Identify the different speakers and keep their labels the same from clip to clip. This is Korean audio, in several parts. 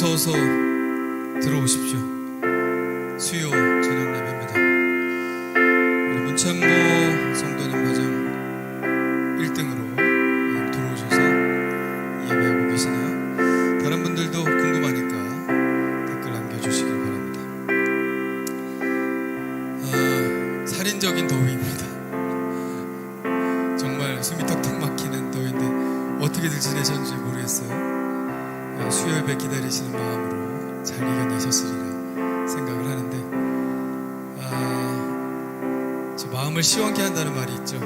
Speaker 1: 어서 들어오십시오. 수요 저녁 예배입니다. 우리 문창모 성도님 가정 1등으로 들어오셔서 예배하고 계시네요. 다른 분들도 궁금하니까 댓글 남겨주시길 바랍니다. 살인적인 더위입니다. 정말 숨이 턱턱 막히는 더위인데 어떻게들 지내셨는지 모르겠어요. 수요 예배 기다리시는 마음으로 잘 이겨내셨으리라 생각을 하는데, 저 마음을 시원케 한다는 말이 있죠.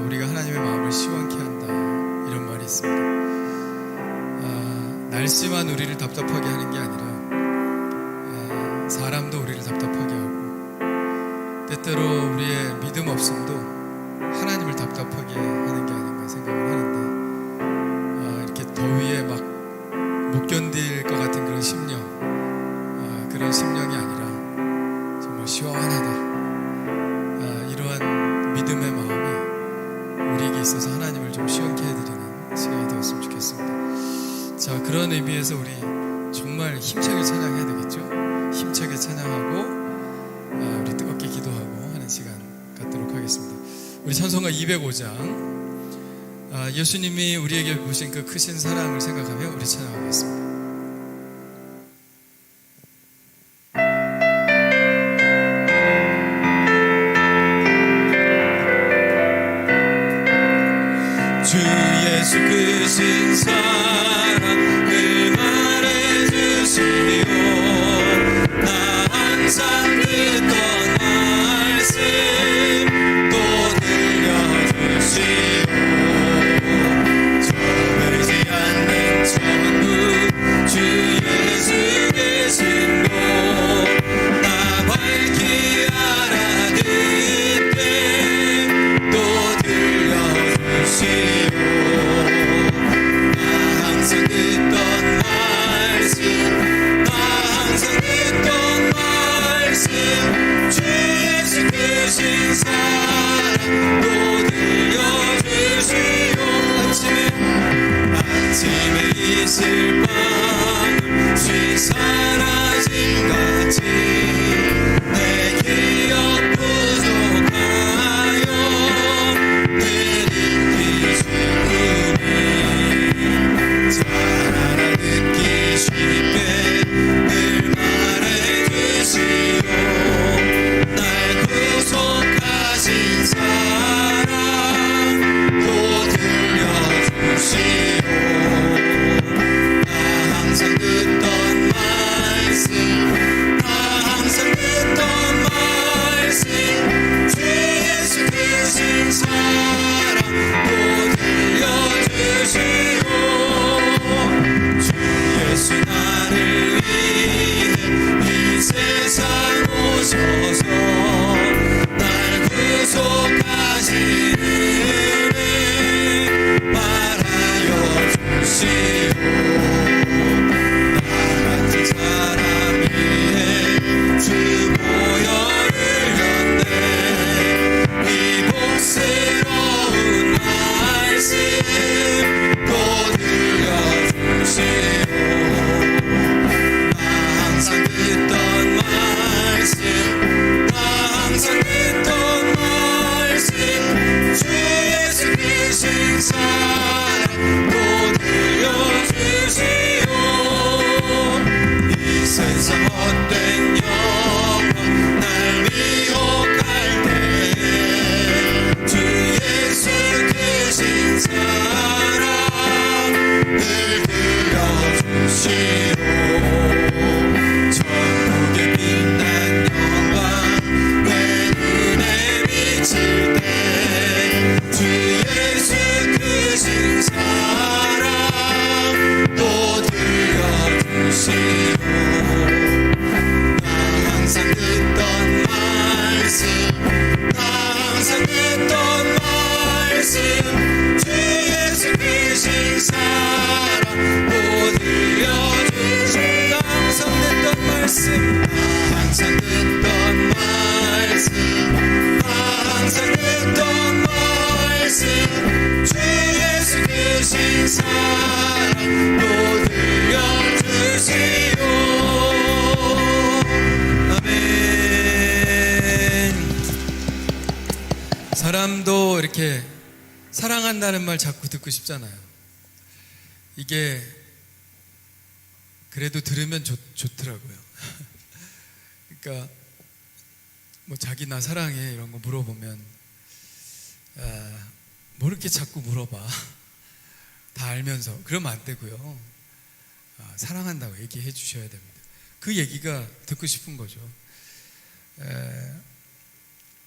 Speaker 1: 우리가 하나님의 마음을 시원케 한다, 이런 말이 있습니다. 날씨만 우리를 답답하게 하는 게 아니라 사람도 우리를 답답하게 하고, 때때로 우리의 믿음 없음도 하나님을 답답하게 하는 게 아닌가 생각을 하는데, 이렇게 더위에 막 못 견딜 것 같은 그런 심령, 그런 심령이 아니라 정말 시원하다, 이러한 믿음의 마음이 우리에게 있어서 하나님을 좀 시원케 해드리는 시간이 되었으면 좋겠습니다. 자, 그런 의미에서 우리 정말 힘차게 찬양해야 되겠죠. 힘차게 찬양하고 우리 뜨겁게 기도하고 하는 시간 갖도록 하겠습니다. 우리 찬송가 205장, 예수님이 우리에게 보신 그 크신 사랑을 생각하며 우리 찬양하겠습니다. 주 예수 크신 사랑을 말해주시오. 나 항상 듣던 말씀 또 들려주시오. 저물지 않는 천국 주 예수 계신 곳 나 밝히 알아듣게 또 들려주시오. 나 항상 듣던 말씀 주 예수 크신 사랑 또 들려주시오. 아침에 이슬 방울 쥐 사라진 같이 내 기억 부족하여 늘 잊기 쉽으니 잘 알아듣기 쉽게 늘 말해주시오. 날 구속하신 사랑 또 들려주시오. 나 항상 듣던 말씀 주 예수 크신 사랑 또 들려주시오. 주 예수 나를 위해 이 세상 오셔서 날 구속하신 은혜 말하여 주시오. 나 같은 사람 위해 주 보혈을 흘렸네. 이 복스러운 말씀 또 들려주시오. 나 항상 듣던 말씀 주 예수 크신 사랑 또 들려주시오. 이 세상 헛된 영광 날 미혹할 때에 주 예수 크신 사랑 늘 들려주시오. 천국의 빛난 영광 내 눈에 비칠 때 주 예수 크신 사랑 또 들려주시오. 나 항상 듣던 말씀 주 예수 크신 사랑 또 들려주시오. 나 항상 듣던 말씀 주 예수 크신 사랑 또 들려주시오. 사랑한다는 말 자꾸 듣고 싶잖아요. 이게 그래도 들으면 좋더라고요. 그러니까 뭐 자기 나 사랑해 이런 거 물어보면 뭐 이렇게 자꾸 물어봐. 다 알면서. 그러면 안 되고요. 사랑한다고 얘기해 주셔야 됩니다. 그 얘기가 듣고 싶은 거죠.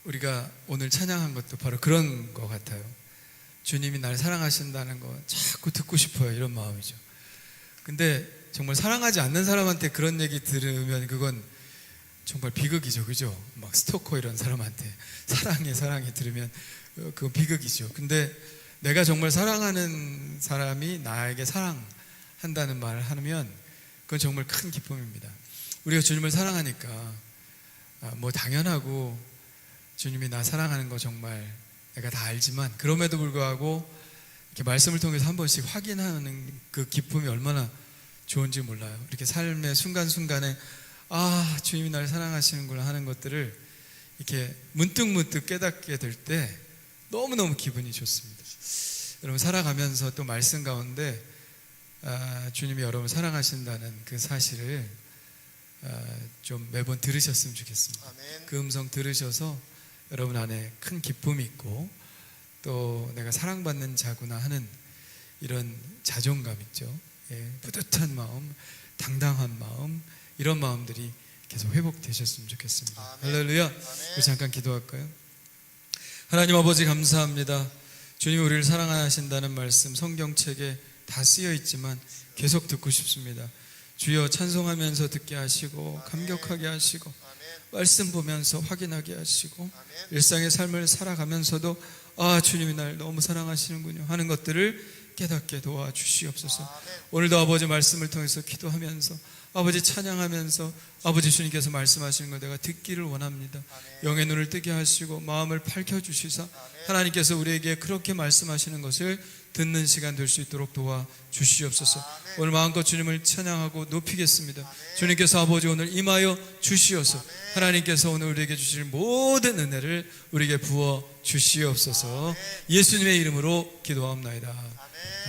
Speaker 1: 우리가 오늘 찬양한 것도 바로 그런 것 같아요. 주님이 날 사랑하신다는 거 자꾸 듣고 싶어요. 이런 마음이죠. 근데 정말 사랑하지 않는 사람한테 그런 얘기 들으면 그건 정말 비극이죠. 그죠? 막 스토커 이런 사람한테 사랑해 들으면 그건 비극이죠. 근데 내가 정말 사랑하는 사람이 나에게 사랑한다는 말을 하면 그건 정말 큰 기쁨입니다. 우리가 주님을 사랑하니까 뭐 당연하고 주님이 나 사랑하는 거 정말 내가 다 알지만 그럼에도 불구하고 이렇게 말씀을 통해서 한 번씩 확인하는 그 기쁨이 얼마나 좋은지 몰라요. 이렇게 삶의 순간순간에 주님이 날 사랑하시는구나 하는 것들을 이렇게 문득문득 깨닫게 될 때 너무너무 기분이 좋습니다. 여러분 살아가면서 또 말씀 가운데 주님이 여러분을 사랑하신다는 그 사실을 좀 매번 들으셨으면 좋겠습니다. 아멘. 그 음성 들으셔서 여러분 안에 큰 기쁨이 있고 또 내가 사랑받는 자구나 하는 이런 자존감 있죠. 뿌듯한 마음, 당당한 마음, 이런 마음들이 계속 회복되셨으면 좋겠습니다. 아멘. 할렐루야. 아멘. 잠깐 기도할까요? 하나님 아버지 감사합니다. 주님이 우리를 사랑하신다는 말씀 성경책에 다 쓰여 있지만 계속 듣고 싶습니다. 주여 찬송하면서 듣게 하시고 감격하게 하시고 말씀 보면서 확인하게 하시고 일상의 삶을 살아가면서도 주님이 날 너무 사랑하시는군요 하는 것들을 깨닫게 도와주시옵소서. 오늘도 아버지 말씀을 통해서 기도하면서 아버지 찬양하면서 아버지 주님께서 말씀하시는 걸 내가 듣기를 원합니다. 영의 눈을 뜨게 하시고 마음을 밝혀주시사 하나님께서 우리에게 그렇게 말씀하시는 것을 듣는 시간 될 수 있도록 도와주시옵소서. 오늘 마음껏 주님을 찬양하고 높이겠습니다. 주님께서 아버지 오늘 임하여 주시옵소서. 하나님께서 오늘 우리에게 주실 모든 은혜를 우리에게 부어 주시옵소서. 예수님의 이름으로 기도합나이다.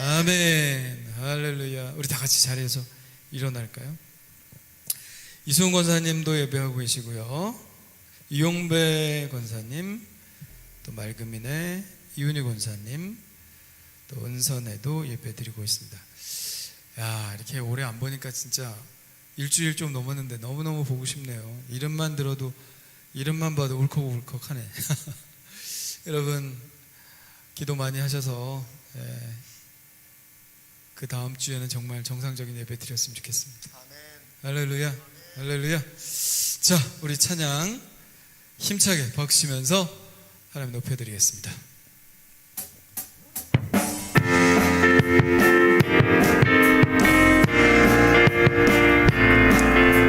Speaker 1: 아멘. 할렐루야. 우리 다 같이 자리에서 일어날까요? 이수훈 권사님도 예배하고 계시고요. 이용배 권사님, 또 맑음인의 이윤희 권사님, 또 은선에도 예배드리고 있습니다. 이렇게 오래 안 보니까 진짜 일주일 좀 넘었는데 너무너무 보고 싶네요. 이름만 들어도, 이름만 봐도 울컥울컥하네. 여러분 기도 많이 하셔서 그 다음 주에는 정말 정상적인 예배 드렸으면 좋겠습니다. 아멘. 할렐루야. 할렐루야. 자, 우리 찬양 힘차게 박수치면서 하나님 높여드리겠습니다.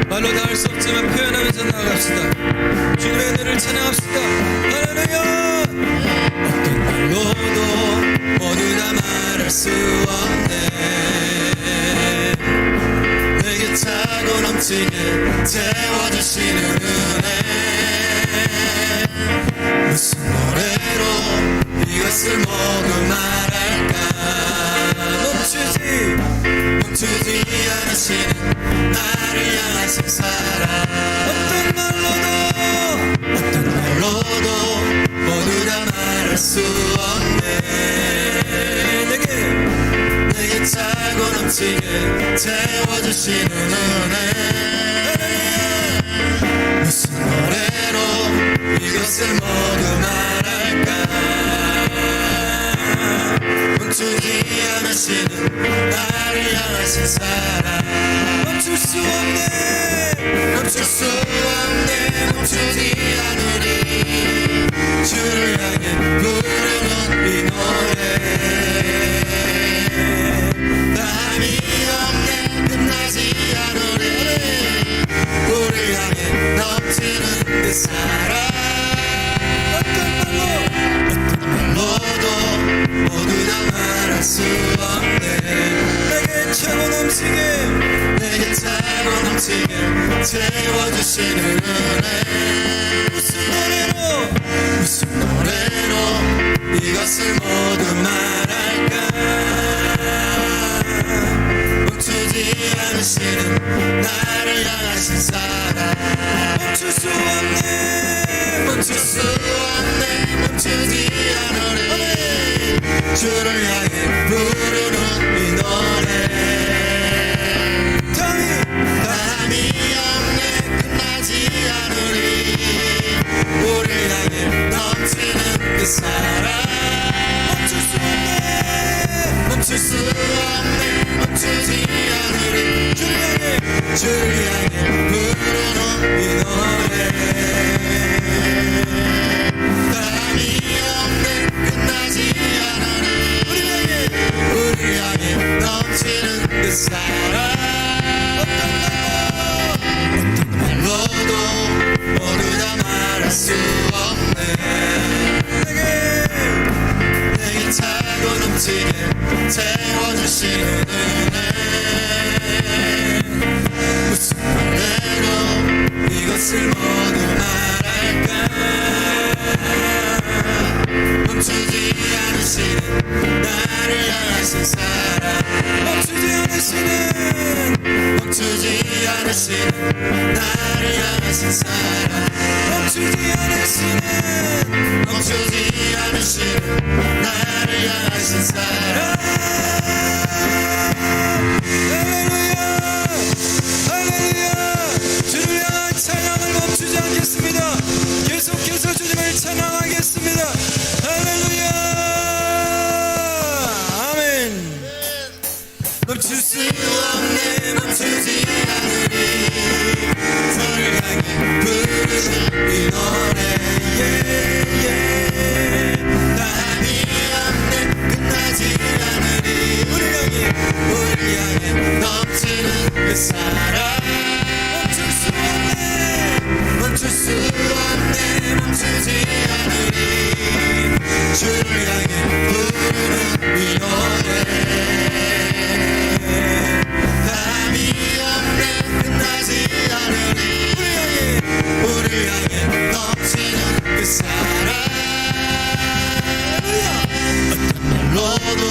Speaker 1: 말로 다 할 수 없지만 표현하면서 나아갑시다. 주님의 은혜를 찬양합시다. 할렐루야. 어떤 말로도 모두 다 말할 수 없네. 내게 차고 넘치게 채워주시는 은혜. 무슨 노래로 이것을 모두 말할까. 멈추지 않으시는 나를 향하신 사랑. 어떤 말로도 모두 다 말할 수 없네. 내게 차고 넘치게 채워주시는 은혜. 무슨 노래로 이것을 모두 말할까. 멈추지 않으시는 나를 향하신 사랑. 멈출 수 없네. 멈출 수 없네. 멈추지 않으리. 주를 향해 부르는 이 노래. 남이 없네. 끝나지 않으리. 우리를 향해 넘치는 그 사랑. 어떤 말로도 모두 다 말할 수 없네. 내게 차고 넘치게 채워주시는 은혜. 무슨 노래로 이것을 모두 말
Speaker 2: 나를 향하신 사랑
Speaker 1: 멈출 수 없네
Speaker 2: 멈출 수 없네 멈추지 않으리 주를 향해 부르는 이 노래 담이 없네 끝나지 않으리 우리를 향해 넘치는 그 사랑 멈출 수 없네 멈추지 않으리 주를 향해 부르는 이 노래 담이 없네 끝나지 않으리 우리 향해 넘치는 그 사랑 어떤 말로도 모두 다 말할 수 없네 내게 차고 넘치게 채워주시는 은혜 무슨 노래로 이것을 모두 말할까 멈추지 않으시는 나를 향하신 사랑 멈추지 않으시는 나를 향하신 사랑 멈추지 않으시는 나를 향하신 사랑
Speaker 1: 할렐루야 주를 향한 찬양을 멈추지 않겠습니다 계속해서 주님을 찬양하겠습니다 할렐루야 아멘
Speaker 2: 멈출 수 없네 멈추지 않으리 저를 향해 부르는 이 노래 담이 없네 끝나지 않으리 우리 향해 넘치는 그 사랑 멈출 수 없네 멈추지 않으리 주를 향해 부르는 이 노래 담이 없네 끝나지 않으리 우리 향해 넘치는 그 사랑 어떤 말로도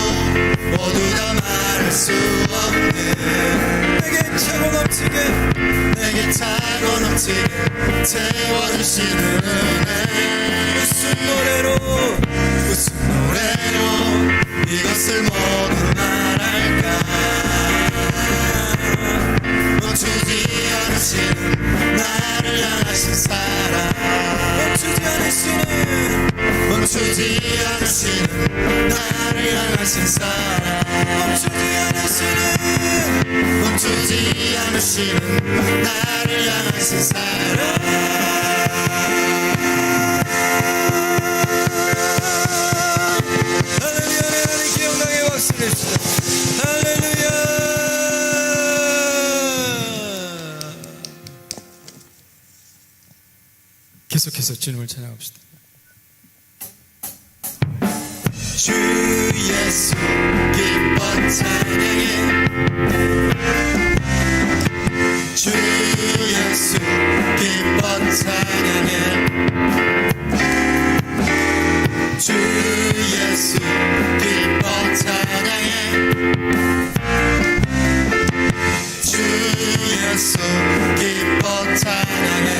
Speaker 2: 모두 다 말할 수 없네 내게 차고 넘치게 채워주시는 은혜 무슨 노래로 이것을 모두 말할까 멈추지 않으시는 나를 향하신 사랑 멈추지 않으시는 나를 향하신 사랑 멈추지 않으시는 나를 향하신 사랑
Speaker 1: 할렐루야 하나님께 영광의 박수 냅시다 할렐루야 계속해서 주님을 찬양합시다
Speaker 2: 주 예수 기뻐 찬양해 주 예수 기뻐 찬양해 주 예수 기뻐 찬양해 주 예수 기뻐 찬양해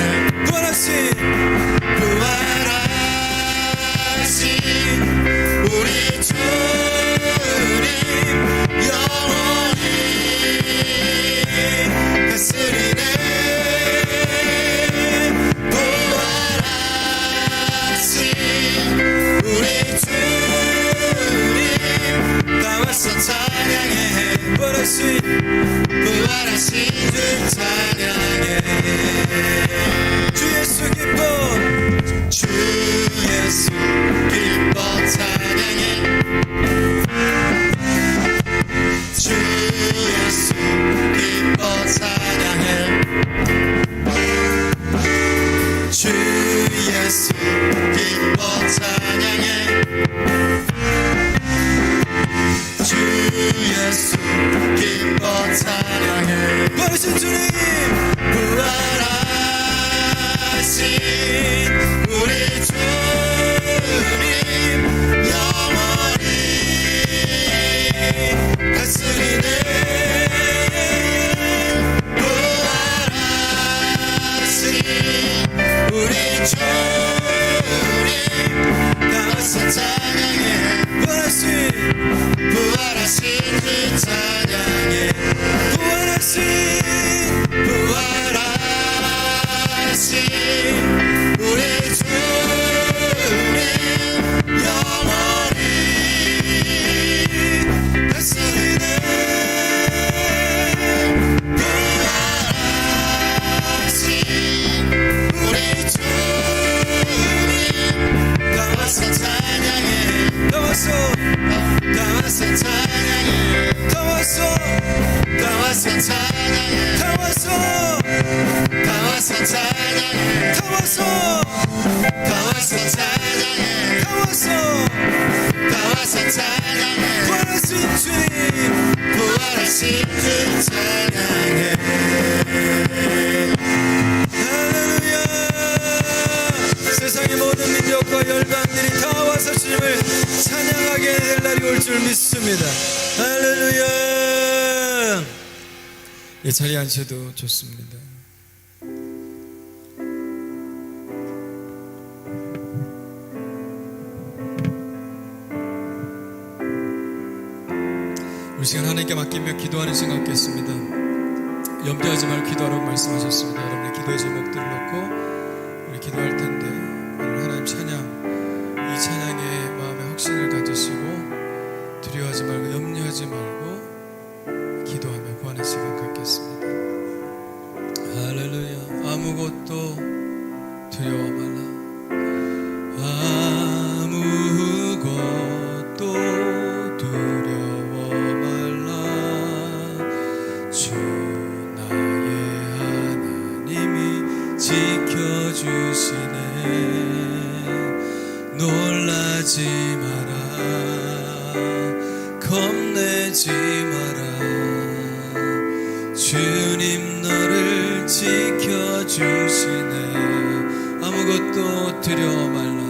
Speaker 2: 부활하신 우리 주님 영원히 다스리네 부활하신 우리 주님 다 왔어 찬양해 부활하신 주 찬양해 주 예수 기뻐 주 예수 기뻐 찬양해 주 예수 기뻐 찬양해 주 예수 기뻐 찬양해 주 예수 기뻐 찬양해 부활하신 주님 부활하신 우리 주님 영원히 다스리네 부활하신 우리 주님 나와서 찬양해 부활하신 주 찬양해 부활하신 우리 주님 영원히 다스리네 부활하신 우리 주님 나와서 찬양해 나와서 찬양해 나와서 찬양해 나와서 찬양해 나와서 찬양해 나와서 찬양해 부활하신 주 찬양해
Speaker 1: 할렐루야. 세상의 모든 민족과 열방들이 다 와서 주님을 찬양하게 될 날이 올 줄 믿습니다. 할렐루야. 이 자리에 앉으셔도 좋습니다. 우리 시간 하나님께 맡기며 기도하는 시간 갖겠습니다. 염려하지 말고 기도하라고 말씀하셨습니다. 여러분의 기도의 제목들을 놓고 우리 기도할 텐데 오늘 하나님 찬양, 이 찬양에 마음의 확신을 가지시고 두려워하지 말고 염려하지 말고 기도하며 구하는 시간 갖겠습니다. 할렐루야. 아무것도 두려워 말라. 아무것도 두려워 말라. 주 나의 하나님이 지켜주시네. 놀라지 마라. 겁내지 마라. 주님 너를 지켜주시네. 아무것도 두려워 말라.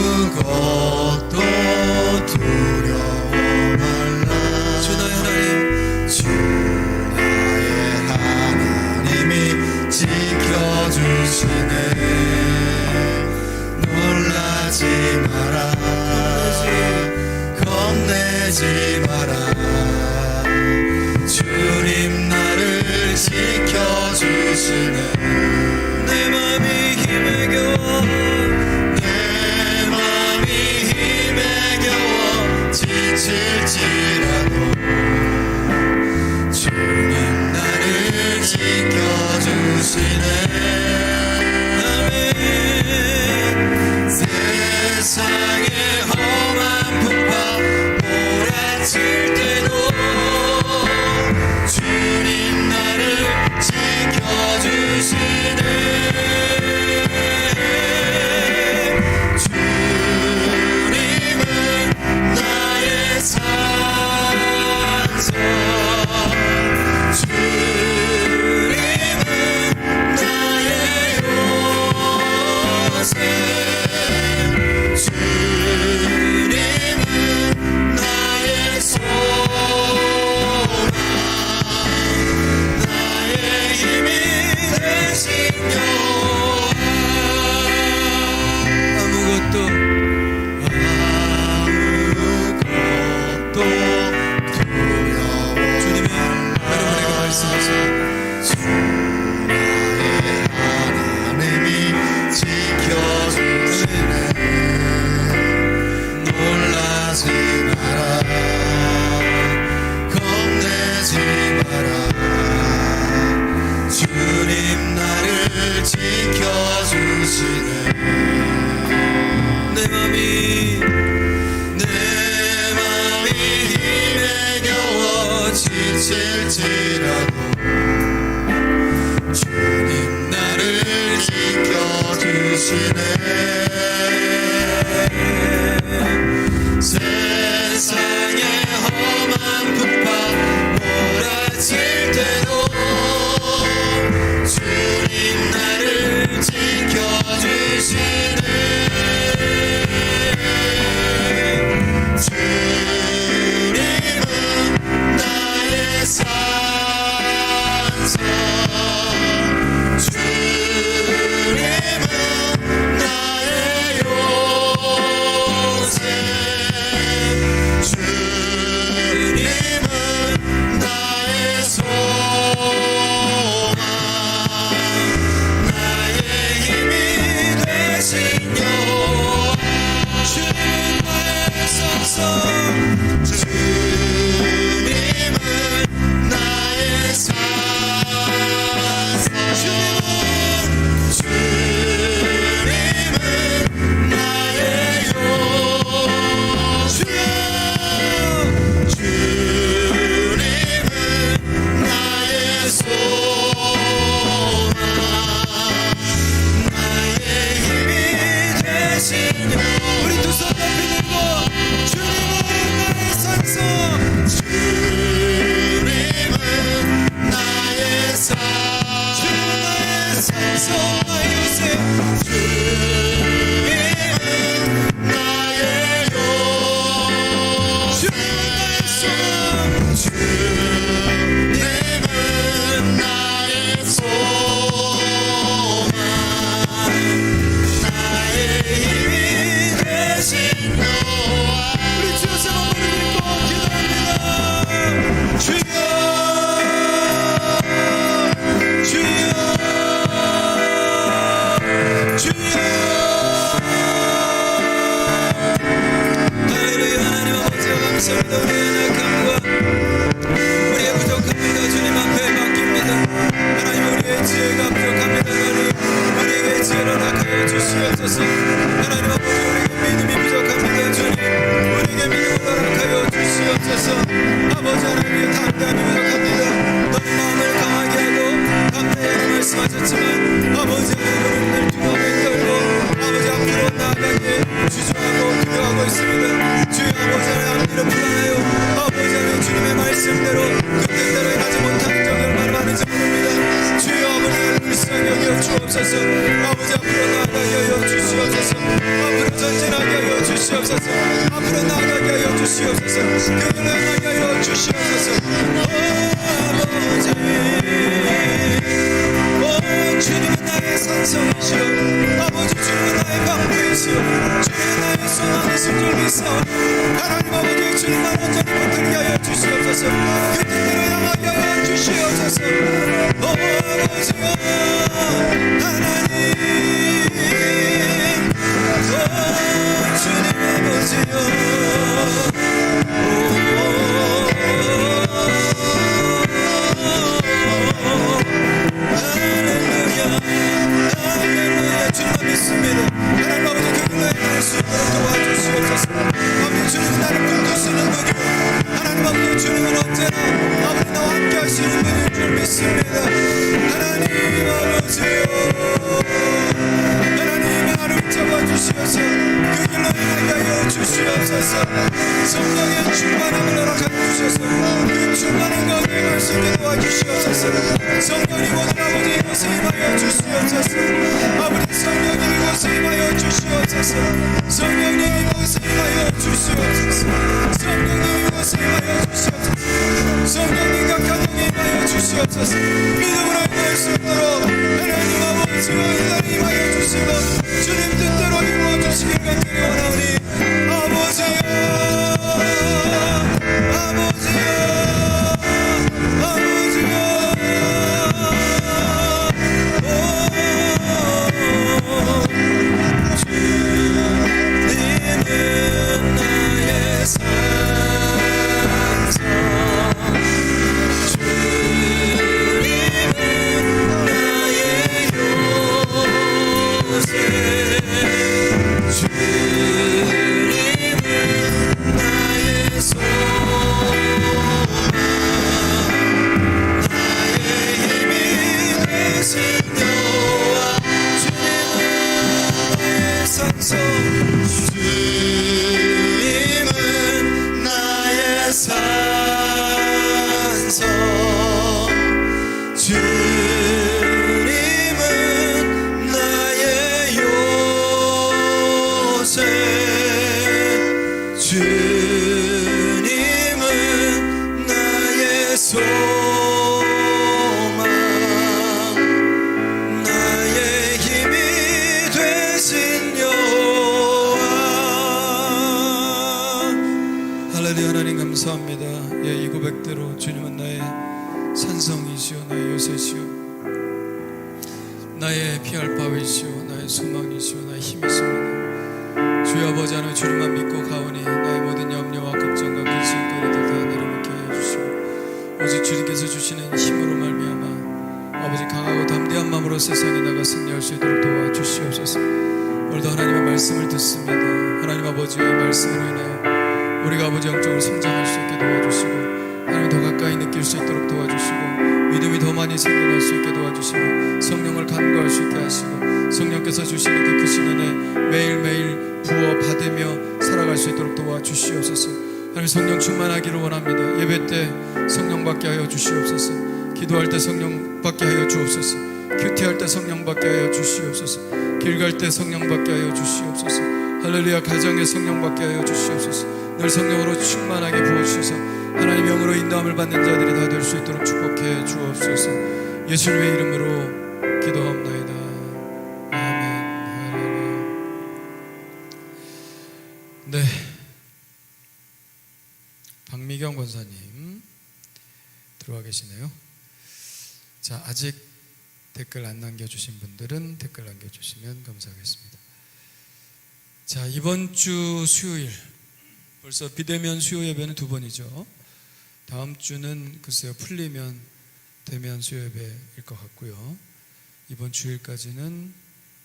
Speaker 2: 아무것도 두려워 말라.
Speaker 1: 주 나의 하나님,
Speaker 2: 주 나의 하나님이 지켜주시네. 놀라지 마라. 겁내지 마라. 주님 나를 지켜주시네.
Speaker 1: 내 맘이 힘에 겨워
Speaker 2: 내 맘이 힘에 겨워 지칠지라도 주님 나를 지켜주시네. 아멘. 세상의 험한 풍파 몰아칠 때도 주님 나를 지켜주시네. 주님은 나의 산성, 주님은 나의 요새, 주님은 나의 소망, 나의 힘이 되신 여호와.
Speaker 1: 아무것도
Speaker 2: 두려워
Speaker 1: 주님이 여러분에게 말씀하십니다.
Speaker 2: 주 나의 하나님이 지켜주시네. 놀라지 마라. 겁내지 마라. 주님 나를 지켜주시네.
Speaker 1: 내 맘이
Speaker 2: 힘에 겨워 지칠지라도 주님 나를 지켜주시네. 세상의 험한 풍파 몰아칠 때도 주님 나를 지켜주시네. 주님은 나의 산성, 주님은 나의 힘이 되신 여호와 주님은 나의 산성 주님은 나의 산성 주님은 나의 요새 주님은 나의 소망 나의 힘이 되신 우리 두 손 높이 들고 주님은 나의 산성 주님은 나의 산 주님은 나의 산성 나의 요새 주님은 나의 요 주님은 나의 소망 주님은 나의 소망 나의 힘이 되신 여호와 우리 주여 세 번 부르고 기도합니다 주여 주여 주여 할렐루야 하나님 아버지 감사합니다 우리의 약함과 우리의 부족합니다 주님 앞에 맡깁니다 하나님 우리의 지혜가 부족합니다 하나님 우리에게 지혜를 허락하여 주시옵소서 하나님 아버지 우리에게 믿음이 부족합니다 주님 우리에게 믿음을 허락하여 주시옵소서 아버지 하나님의 담대함이 부족합니다 너희 마음을 강하게 하고 담대하게 말씀하셨지만 아버지 하나님을 두려움에 떨고 아버지 앞으로 나아가게 주저하고 두려워하고 있습니다 주여 아버지 하나님 앞뒤로 불안하여 아버지 하나님 주님의 말씀대로 그 뜻대로 행하지 못하는 적이 얼마나 많은지 모릅니다 주여 아버지 하나님 불쌍히 여겨 주옵소서 아버지 앞으로 나아가게 하여 주시옵소서 앞으로 전진하게 하여 주시옵소서 앞으로 나아가게 하여 주시옵소서 그 길로 행하게 하여 주시옵소서 아버지 주님은 나의 산성이시여 아버지 주님은 나의 방패이시여 주님은 나의 소망이신 줄 믿사오니 하나님 아버지 주님만 온전히 붙들게 하여 주시옵소서 그 뜻대로 향하게 하여 주시옵소서 아버지여 하나님 주님 아버지여 할렐루야 주님만 믿습니다 하나님 아버지 그 길로 행할 수 있도록 도와주시옵소서 아버지 주님은 나를 붙드시는 분이요 하나님 아버지 주님은 언제나 아버지 나와 함께 하시는 분일 줄 믿습니다 하나님 아버지요 하나님의 나를 잡아주시옵소서 그 길로 행하게 하여 주시옵소서 성령의 충만함을 허락하여 주셔서 그 충만한 가운데 갈 수 있게 도와주시옵소서 성령이 모든 아버지 이곳에 임하여 주시옵소서 아버지 성령님 이곳에 임하여 주시옵소서 성령님 이곳에 임하여 주시옵소서 성령님 이곳에 임하여 주시옵소서 성령님 각 가정에 임하여 주시옵소서 믿음으로 임할 수 있도록 하나님 아버지와 은혜를 임하여 주시고 주님 뜻대로 이루어 주시길 간절히 원하오니 아버지여 아버지여 아버지여 주님은 나의 산성 주님은 나의 요새 주님은 나의 소망 나의 힘이 되신 여호와 주님은 나의 산성 주님은 나의 산성 주님은 나의 요새 주님은 나의 소망
Speaker 1: 반성이시오 나의 요새시오 나의 피할 바위시오 나의 소망이시오 나의 힘이십니다. 주여 아버지 하나님 주님만 믿고 가오니 나의 모든 염려와 걱정과 근심거리들 다 내려놓게 하여 주시고 오직 주님께서 주시는 힘으로 말미암아 아버지 강하고 담대한 마음으로 세상에 나가 승리할 수 있도록 도와주시옵소서. 오늘도 하나님의 말씀을 듣습니다. 하나님 아버지의 말씀으로 인하여 우리가 아버지 영적으로 성장할 수 있게 도와주시고 하나님 더 가까이 느낄 수 있도록 도와주시고 믿음이 더 많이 생겨날 수 있게 도와주시고 성령을 간구할 수 있게 하시고 성령께서 주시는 그 크신 은혜 매일매일 부어 받으며 살아갈 수 있도록 도와주시옵소서. 하나님 성령 충만하기를 원합니다. 예배 때 성령 받게 하여 주시옵소서. 기도할 때 성령 받게 하여 주옵소서. 큐티할 때 성령 받게 하여 주시옵소서. 길 갈 때 성령 받게 하여 주시옵소서. 할렐루야. 가정에 성령 받게 하여 주시옵소서. 늘 성령으로 충만하게 부어주셔서 하나님 영으로 인도함을 받는 자들이 다 될 수 있도록 축복해 주옵소서. 예수님의 이름으로 기도합나이다. 아멘. 할렐루야. 네, 박미경 권사님 들어와 계시네요. 자, 아직 댓글 안 남겨주신 분들은 댓글 남겨주시면 감사하겠습니다. 자, 이번 주 수요일 벌써 비대면 수요 예배는 2번이죠. 다음 주는 글쎄요 풀리면 대면 수요 예배일 것 같고요. 이번 주일까지는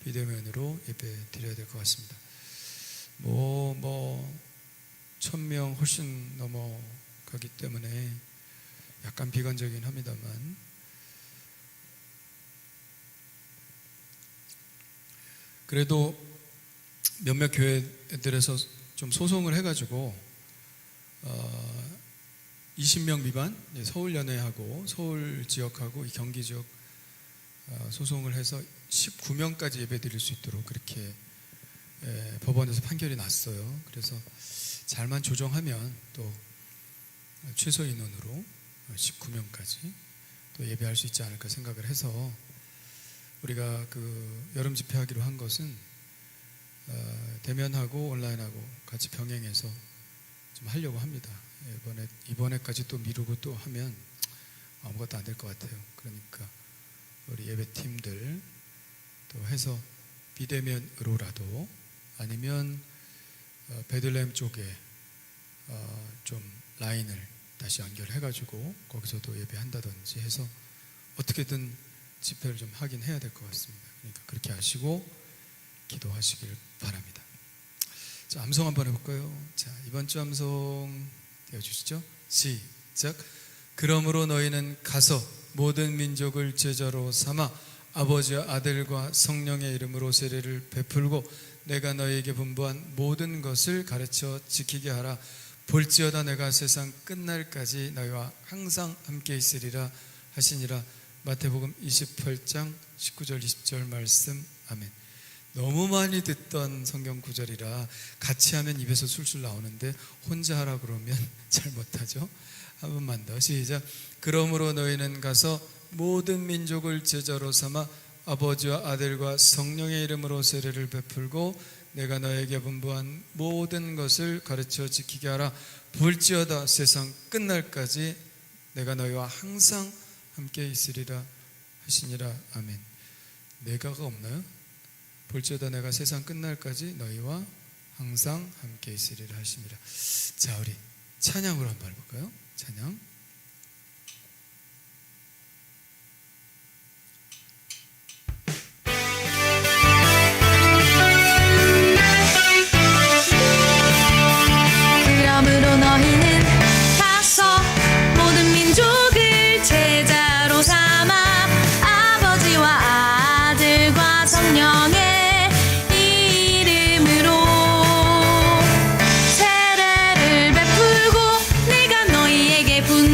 Speaker 1: 비대면으로 예배 드려야 될 것 같습니다. 1000명 훨씬 넘어가기 때문에 약간 비관적이긴 합니다만 그래도 몇몇 교회들에서 좀 소송을 해가지고 20명 미만 서울연회하고 서울 지역하고 경기 지역 소송을 해서 19명까지 예배 드릴 수 있도록 그렇게 법원에서 판결이 났어요. 그래서 잘만 조정하면 또 최소 인원으로 19명까지 또 예배할 수 있지 않을까 생각을 해서 우리가 그 여름 집회하기로 한 것은 대면하고 온라인하고 같이 병행해서 좀 하려고 합니다. 이번에까지 또 미루고 또 하면 아무것도 안 될 것 같아요. 그러니까 우리 예배팀들 또 해서 비대면으로라도 아니면 베들레헴 쪽에 좀 라인을 다시 연결해가지고 거기서도 예배한다든지 해서 어떻게든 집회를 좀 하긴 해야 될 것 같습니다. 그러니까 그렇게 하시고 기도하시길 바랍니다. 자, 암송 한번 해볼까요? 자, 이번 주 암송 띄워주시죠. 시작. 그러므로 너희는 가서 모든 민족을 제자로 삼아 아버지와 아들과 성령의 이름으로 세례를 베풀고 내가 너희에게 분부한 모든 것을 가르쳐 지키게 하라. 볼지어다 내가 세상 끝날까지 너희와 항상 함께 있으리라 하시니라. 마태복음 28장 19절 20절 말씀. 아멘. 너무 많이 듣던 성경 구절이라 같이 하면 입에서 술술 나오는데 혼자 하라 그러면 잘 못하죠. 한 번만 더 시작. 그러므로 너희는 가서 모든 민족을 제자로 삼아 아버지와 아들과 성령의 이름으로 세례를 베풀고 내가 너에게 분부한 모든 것을 가르쳐 지키게 하라. 볼지어다 세상 끝날까지 내가 너희와 항상 함께 있으리라 하시니라. 아멘. 내가가 없나요? 볼지어다 내가 세상 끝날까지 너희와 항상 함께 있으리라 하시니라. 자, 우리 찬양으로 한번 해볼까요? 찬양.
Speaker 3: 그러므로 너희는 가서 모든 민족을 제자로 삼아 아버지와 아들과 성령의 이름으로 세례를 베풀고 내가 너희에게 분부한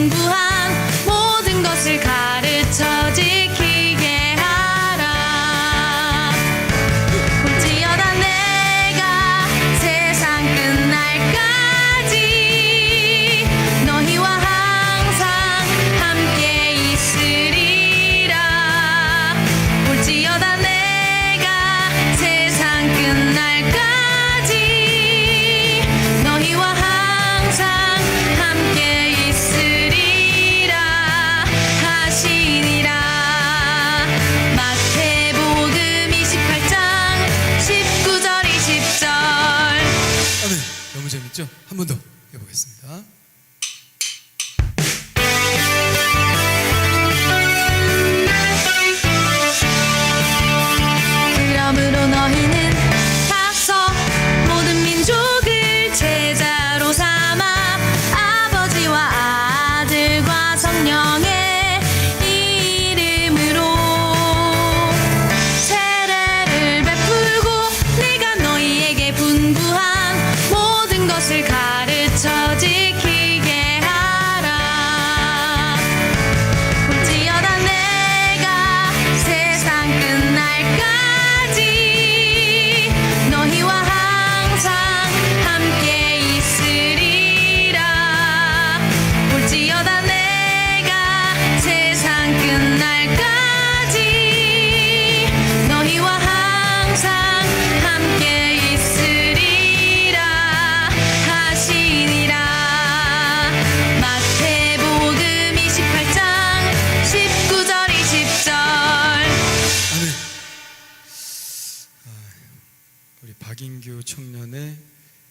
Speaker 1: 김영규 청년의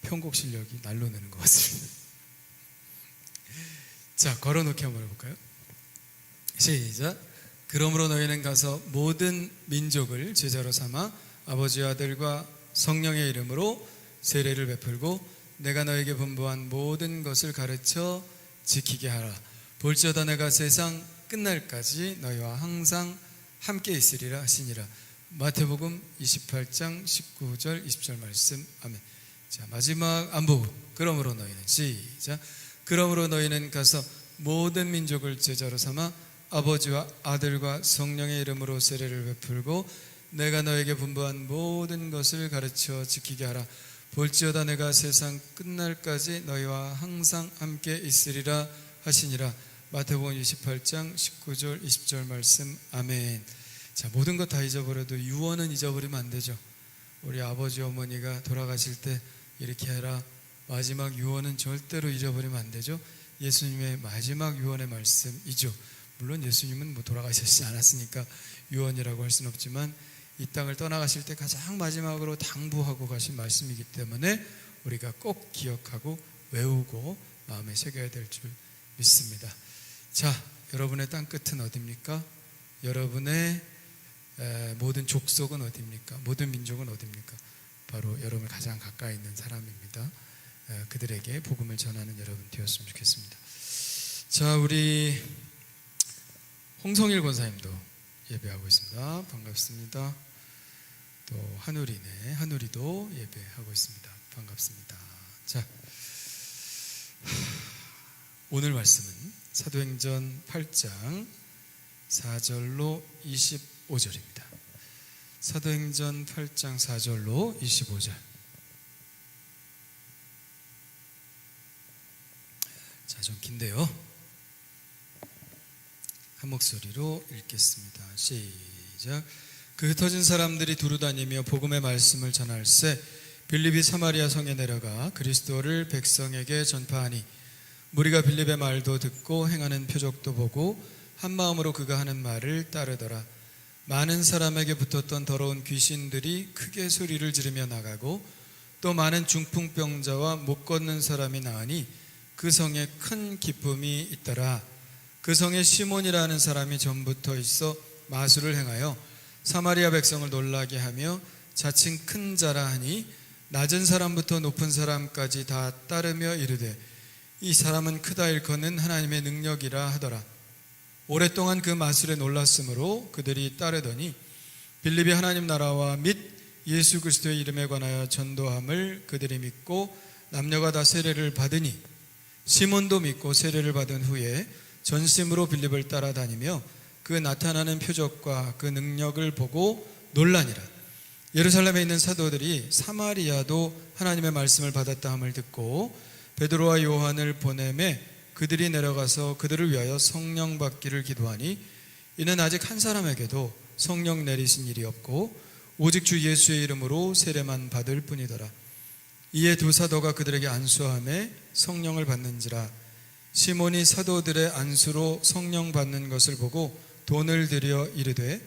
Speaker 1: 편곡 실력이 날로 느는 것 같습니다. 자, 걸어놓기 한번 해볼까요? 시작. 그러므로 너희는 가서 모든 민족을 제자로 삼아 아버지와 아들과 성령의 이름으로 세례를 베풀고 내가 너에게 분부한 모든 것을 가르쳐 지키게 하라. 볼지어다 내가 세상 끝날까지 너희와 항상 함께 있으리라 하시니라. 마태복음 28장 19절 20절 말씀. 아멘. 자, 마지막 안보부. 그러므로 너희는 시작. 그러므로 너희는 가서 모든 민족을 제자로 삼아 아버지와 아들과 성령의 이름으로 세례를 베풀고 내가 너에게 분부한 모든 것을 가르쳐 지키게 하라. 볼지어다 내가 세상 끝날까지 너희와 항상 함께 있으리라 하시니라. 마태복음 28장 19절 20절 말씀. 아멘. 자, 모든 것 다 잊어버려도 유언은 잊어버리면 안 되죠. 우리 아버지 어머니가 돌아가실 때 이렇게 해라, 마지막 유언은 절대로 잊어버리면 안 되죠. 예수님의 마지막 유언의 말씀이죠. 물론 예수님은 돌아가시지 않았으니까 유언이라고 할 수는 없지만 이 땅을 떠나가실 때 가장 마지막으로 당부하고 가신 말씀이기 때문에 우리가 꼭 기억하고 외우고 마음에 새겨야 될 줄 믿습니다. 자, 여러분의 땅끝은 어디입니까? 여러분의 모든 족속은 어디입니까? 모든 민족은 어디입니까? 바로 여러분 가장 가까이 있는 사람입니다. 그들에게 복음을 전하는 여러분 되었으면 좋겠습니다. 자, 우리 홍성일 권사님도 예배하고 있습니다. 반갑습니다. 또 한우리도 예배하고 있습니다. 반갑습니다. 자, 오늘 말씀은 사도행전 8장 4절로 25절입니다. 사도행전 8장 4절로 25절. 자, 좀 긴데요. 한 목소리로 읽겠습니다. 시작. 그 흩어진 사람들이 두루 다니며 복음의 말씀을 전할세 빌립이 사마리아 성에 내려가 그리스도를 백성에게 전파하니 무리가 빌립의 말도 듣고 행하는 표적도 보고 한 마음으로 그가 하는 말을 따르더라. 많은 사람에게 붙었던 더러운 귀신들이 크게 소리를 지르며 나가고 또 많은 중풍병자와 못 걷는 사람이 나으니 그 성에 큰 기쁨이 있더라. 그 성에 시몬이라는 사람이 전부터 있어 마술을 행하여 사마리아 백성을 놀라게 하며 자칭 큰 자라 하니 낮은 사람부터 높은 사람까지 다 따르며 이르되 이 사람은 크다 일컫는 하나님의 능력이라 하더라. 오랫동안 그 마술에 놀랐으므로 그들이 따르더니 빌립이 하나님 나라와 및 예수 그리스도의 이름에 관하여 전도함을 그들이 믿고 남녀가 다 세례를 받으니 시몬도 믿고 세례를 받은 후에 전심으로 빌립을 따라다니며 그 나타나는 표적과 그 능력을 보고 놀라니라. 예루살렘에 있는 사도들이 사마리아도 하나님의 말씀을 받았다 함을 듣고 베드로와 요한을 보내매 그들이 내려가서 그들을 위하여 성령 받기를 기도하니 이는 아직 한 사람에게도 성령 내리신 일이 없고 오직 주 예수의 이름으로 세례만 받을 뿐이더라. 이에 두 사도가 그들에게 안수하며 성령을 받는지라. 시몬이 사도들의 안수로 성령 받는 것을 보고 돈을 들여 이르되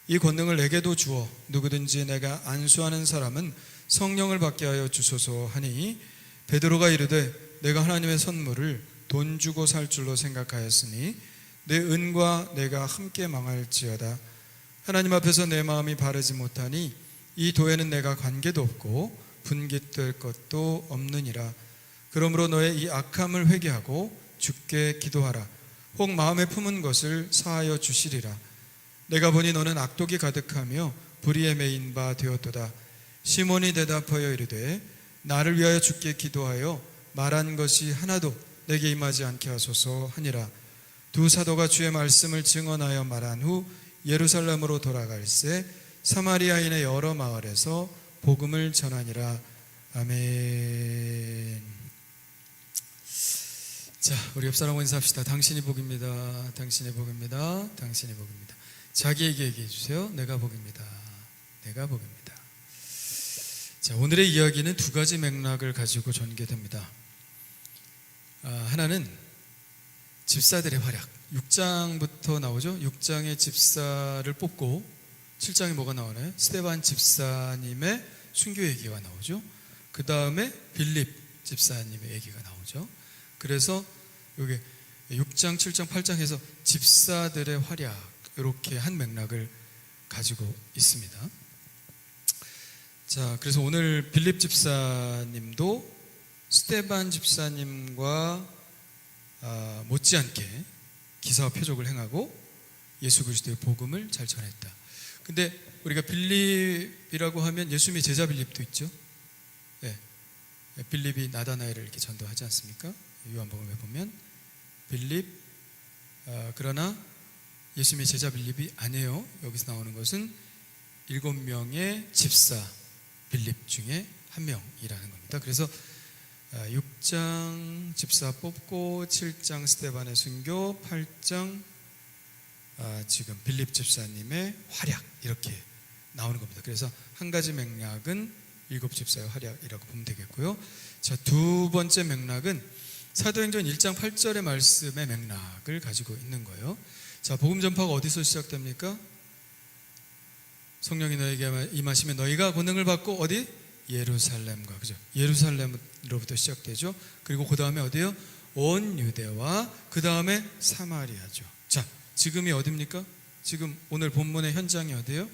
Speaker 1: 이 권능을 내게도 주어 누구든지 내가 안수하는 사람은 성령을 받게 하여 주소서 하니 베드로가 이르되 내가 하나님의 선물을 돈 주고 살 줄로 생각하였으니 내 은과 내가 함께 망할지어다. 하나님 앞에서 내 마음이 바르지 못하니 이 도에는 내가 관계도 없고 분깃될 것도 없느니라. 그러므로 너의 이 악함을 회개하고 주께 기도하라. 혹 마음에 품은 것을 사하여 주시리라. 내가 보니 너는 악독이 가득하며 불의에 매인 바 되었도다. 시몬이 대답하여 이르되 나를 위하여 주께 기도하여 말한 것이 하나도 내게 임하지 않게 하소서 하니라. 두 사도가 주의 말씀을 증언하여 말한 후 예루살렘으로 돌아갈새 사마리아인의 여러 마을에서 복음을 전하니라. 아멘. 자, 우리 옆 사람과 인사합시다. 당신이 복입니다. 당신이 복입니다. 당신이 복입니다. 자기에게 얘기해 주세요. 내가 복입니다. 내가 복입니다. 자, 오늘의 이야기는 두 가지 맥락을 가지고 전개됩니다. 하나는 집사들의 활약. 6장부터 나오죠. 6장의 집사를 뽑고 7장에 뭐가 나오나요? 스데반 집사님의 순교 얘기가 나오죠. 그 다음에 빌립 집사님의 얘기가 나오죠. 그래서 여기 6장, 7장, 8장 해서 집사들의 활약 이렇게 한 맥락을 가지고 있습니다. 자, 그래서 오늘 빌립 집사님도 스데반 집사님과 못지않게 기사와 표적을 행하고 예수 그리스도의 복음을 잘 전했다. 근데 우리가 빌립이라고 하면 예수님의 제자 빌립도 있죠. 네. 빌립이 나다나엘을 이렇게 전도하지 않습니까? 요한복음에 보면 빌립, 그러나 예수님의 제자 빌립이 아니에요. 여기서 나오는 것은 7명의 집사 빌립 중에 한 명이라는 겁니다. 그래서 6장 집사 뽑고 7장 스데반의 순교, 8장 지금 빌립 집사님의 활약 이렇게 나오는 겁니다. 그래서 한 가지 맥락은 7집사의 활약이라고 보면 되겠고요. 자, 두 번째 맥락은 사도행전 1장 8절의 말씀의 맥락을 가지고 있는 거예요. 자, 복음 전파가 어디서 시작됩니까? 성령이 너에게 임하시면 너희가 권능을 받고 어디? 예루살렘과, 그죠? 예루살렘으로부터 시작되죠. 그리고 그 다음에 어디요? 온 유대와 그 다음에 사마리아죠. 자, 지금이 어디입니까? 지금 오늘 본문의 현장이 어디예요?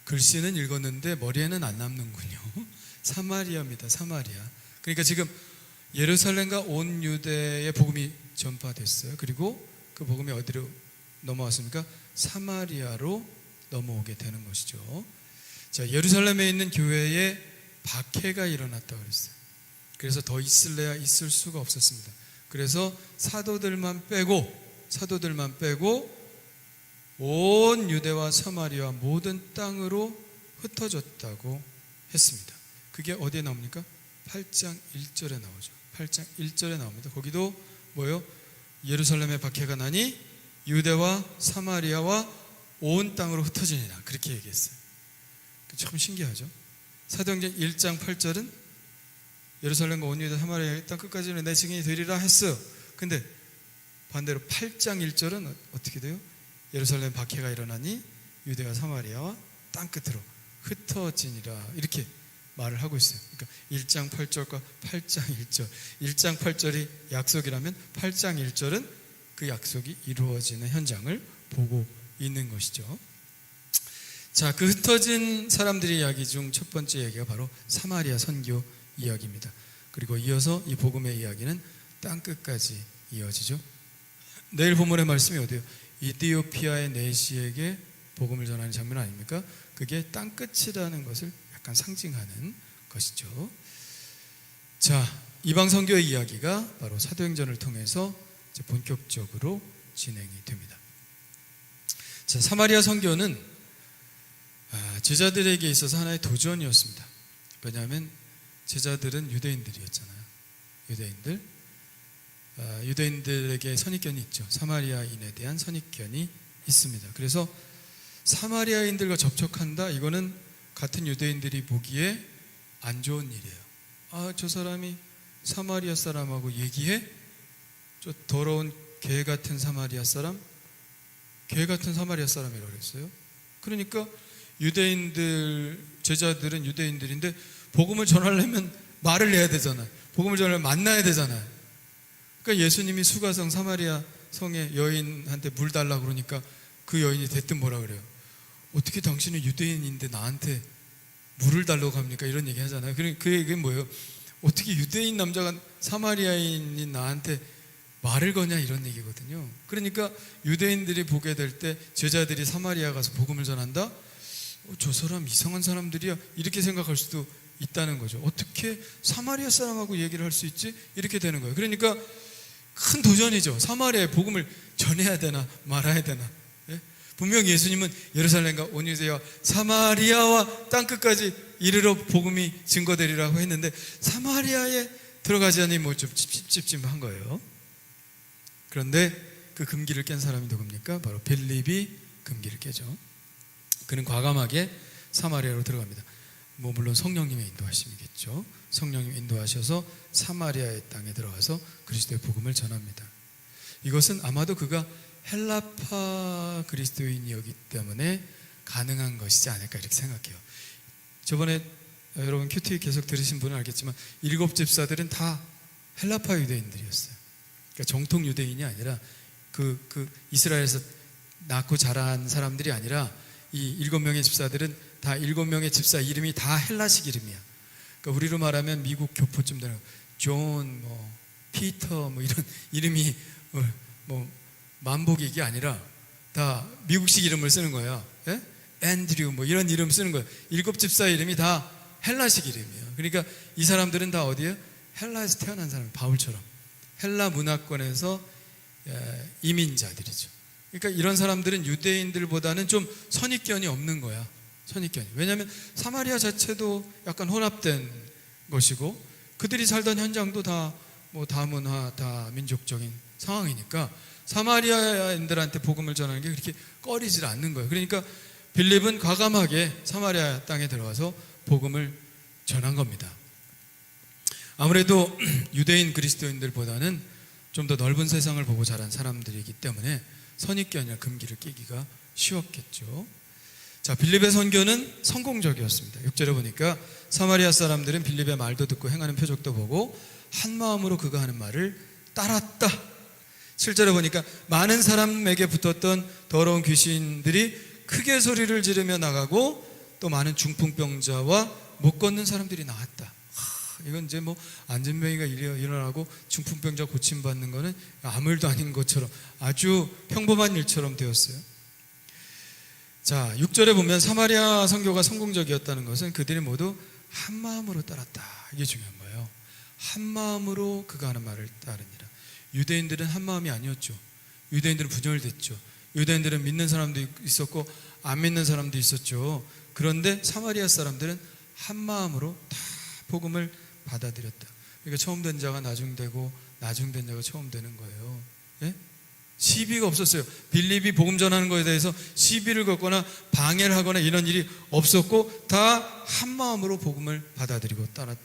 Speaker 1: 글씨는 읽었는데 머리에는 안 남는군요. 사마리아입니다. 사마리아. 그러니까 지금 예루살렘과 온 유대의 복음이 전파됐어요. 그리고 그 복음이 어디로 넘어왔습니까? 사마리아로 넘어오게 되는 것이죠. 자, 예루살렘에 있는 교회에 박해가 일어났다고 그랬어요. 그래서 더 있을래야 있을 수가 없었습니다. 그래서 사도들만 빼고 온 유대와 사마리아 모든 땅으로 흩어졌다고 했습니다. 그게 어디에 나옵니까? 8장 1절에 나오죠. 8장 1절에 나옵니다. 거기도 뭐예요? 예루살렘에 박해가 나니 유대와 사마리아와 온 땅으로 흩어지니라, 그렇게 얘기했어요. 참 신기하죠. 사도행전 1장 8절은 예루살렘과 온 유대 사마리아 땅 끝까지는 내 증인이 되리라 했어요. 근데 반대로 8장 1절은 어떻게 돼요? 예루살렘 박해가 일어나니 유대와 사마리아와 땅 끝으로 흩어지니라, 이렇게 말을 하고 있어요. 그러니까 1장 8절과 8장 1절, 1장 8절이 약속이라면 8장 1절은 그 약속이 이루어지는 현장을 보고 있는 것이죠. 자, 그 흩어진 사람들의 이야기 중 첫 번째 이야기가 바로 사마리아 선교 이야기입니다. 그리고 이어서 이 복음의 이야기는 땅 끝까지 이어지죠. 내일 본문의 말씀이 어디예요? 이디오피아의 내시에게 복음을 전하는 장면 아닙니까? 그게 땅 끝이라는 것을 약간 상징하는 것이죠. 자, 이방 선교의 이야기가 바로 사도행전을 통해서 이제 본격적으로 진행이 됩니다. 자, 사마리아 선교는 제자들에게 있어서 하나의 도전이었습니다. 왜냐하면 제자들은 유대인들이었잖아요. 유대인들에게 선입견이 있죠. 사마리아인에 대한 선입견이 있습니다. 그래서 사마리아인들과 접촉한다, 이거는 같은 유대인들이 보기에 안 좋은 일이에요. 저 사람이 사마리아 사람하고 얘기해? 저 더러운 개 같은 사마리아 사람? 개 같은 사마리아 사람이라고 그랬어요. 그러니까 유대인들, 제자들은 유대인들인데 복음을 전하려면 말을 해야 되잖아요. 복음을 전하려면 만나야 되잖아요. 그러니까 예수님이 수가성 사마리아 성의 여인한테 물 달라고 그러니까 그 여인이 대뜸 뭐라 그래요? 어떻게 당신은 유대인인데 나한테 물을 달라고 합니까? 이런 얘기 하잖아요. 그 얘기는 뭐예요? 어떻게 유대인 남자가 사마리아인인 나한테 말을 거냐, 이런 얘기거든요. 그러니까 유대인들이 보게 될 때 제자들이 사마리아 가서 복음을 전한다? 저 사람 이상한 사람들이야, 이렇게 생각할 수도 있다는 거죠. 어떻게 사마리아 사람하고 얘기를 할 수 있지? 이렇게 되는 거예요. 그러니까 큰 도전이죠. 사마리아에 복음을 전해야 되나 말아야 되나. 예? 분명히 예수님은 예루살렘과 온 유대와 사마리아와 땅끝까지 이르러 복음이 증거되리라고 했는데 사마리아에 들어가지 않으니 뭐 좀 찝찝한 거예요. 그런데 그 금기를 깬 사람이 누굽니까? 바로 빌립이 금기를 깨죠. 그는 과감하게 사마리아로 들어갑니다. 뭐 물론 성령님의 인도하심이겠죠. 성령님 인도하셔서 사마리아의 땅에 들어가서 그리스도의 복음을 전합니다. 이것은 아마도 그가 헬라파 그리스도인이었기 때문에 가능한 것이지 않을까, 이렇게 생각해요. 저번에 여러분 큐티 계속 들으신 분은 알겠지만 7 집사들은 다 헬라파 유대인들이었어요. 그러니까 정통 유대인이 아니라 그 이스라엘에서 낳고 자란 사람들이 아니라 이 7명의 집사들은 다 7명의 집사 이름이 다 헬라식 이름이야. 그러니까 우리로 말하면 미국 교포쯤 되는 존, 뭐 피터, 뭐 이런 이름이 뭐 만복이 이게 아니라 다 미국식 이름을 쓰는 거야. 예? 앤드류 뭐 이런 이름 쓰는 거예요. 7 집사 이름이 다 헬라식 이름이에요. 그러니까 이 사람들은 다 어디에요? 헬라에서 태어난 사람, 바울처럼 헬라 문화권에서 이민자들이죠. 그러니까 이런 사람들은 유대인들보다는 좀 선입견이 없는 거야. 선입견이. 왜냐하면 사마리아 자체도 약간 혼합된 것이고 그들이 살던 현장도 다 뭐 다문화, 다민족적인 상황이니까 사마리아인들한테 복음을 전하는 게 그렇게 꺼리질 않는 거예요. 그러니까 빌립은 과감하게 사마리아 땅에 들어가서 복음을 전한 겁니다. 아무래도 유대인 그리스도인들보다는 좀 더 넓은 세상을 보고 자란 사람들이기 때문에 선입견이나 금기를 끼기가 쉬웠겠죠. 자, 빌립의 선교는 성공적이었습니다. 6절에 보니까 사마리아 사람들은 빌립의 말도 듣고 행하는 표적도 보고 한 마음으로 그가 하는 말을 따랐다. 7절에 보니까 많은 사람에게 붙었던 더러운 귀신들이 크게 소리를 지르며 나가고 또 많은 중풍병자와 못 걷는 사람들이 나왔다. 이건 이제 뭐 안전병이가 일어나고 중풍병자 고침받는 거는 아무 일도 아닌 것처럼 아주 평범한 일처럼 되었어요. 자, 6절에 보면 사마리아 선교가 성공적이었다는 것은 그들이 모두 한 마음으로 따랐다. 이게 중요한 거예요. 한 마음으로 그가 하는 말을 따르니라. 유대인들은 한 마음이 아니었죠. 유대인들은 분열됐죠. 유대인들은 믿는 사람도 있었고 안 믿는 사람도 있었죠. 그런데 사마리아 사람들은 한 마음으로 다 복음을 받아들였다. 그러니까 처음 된 자가 나중되고 나중된 자가 처음 되는 거예요. 예? 시비가 없었어요. 빌립이 복음 전하는 것에 대해서 시비를 걷거나 방해를 하거나 이런 일이 없었고 다 한 마음으로 복음을 받아들이고 따랐다.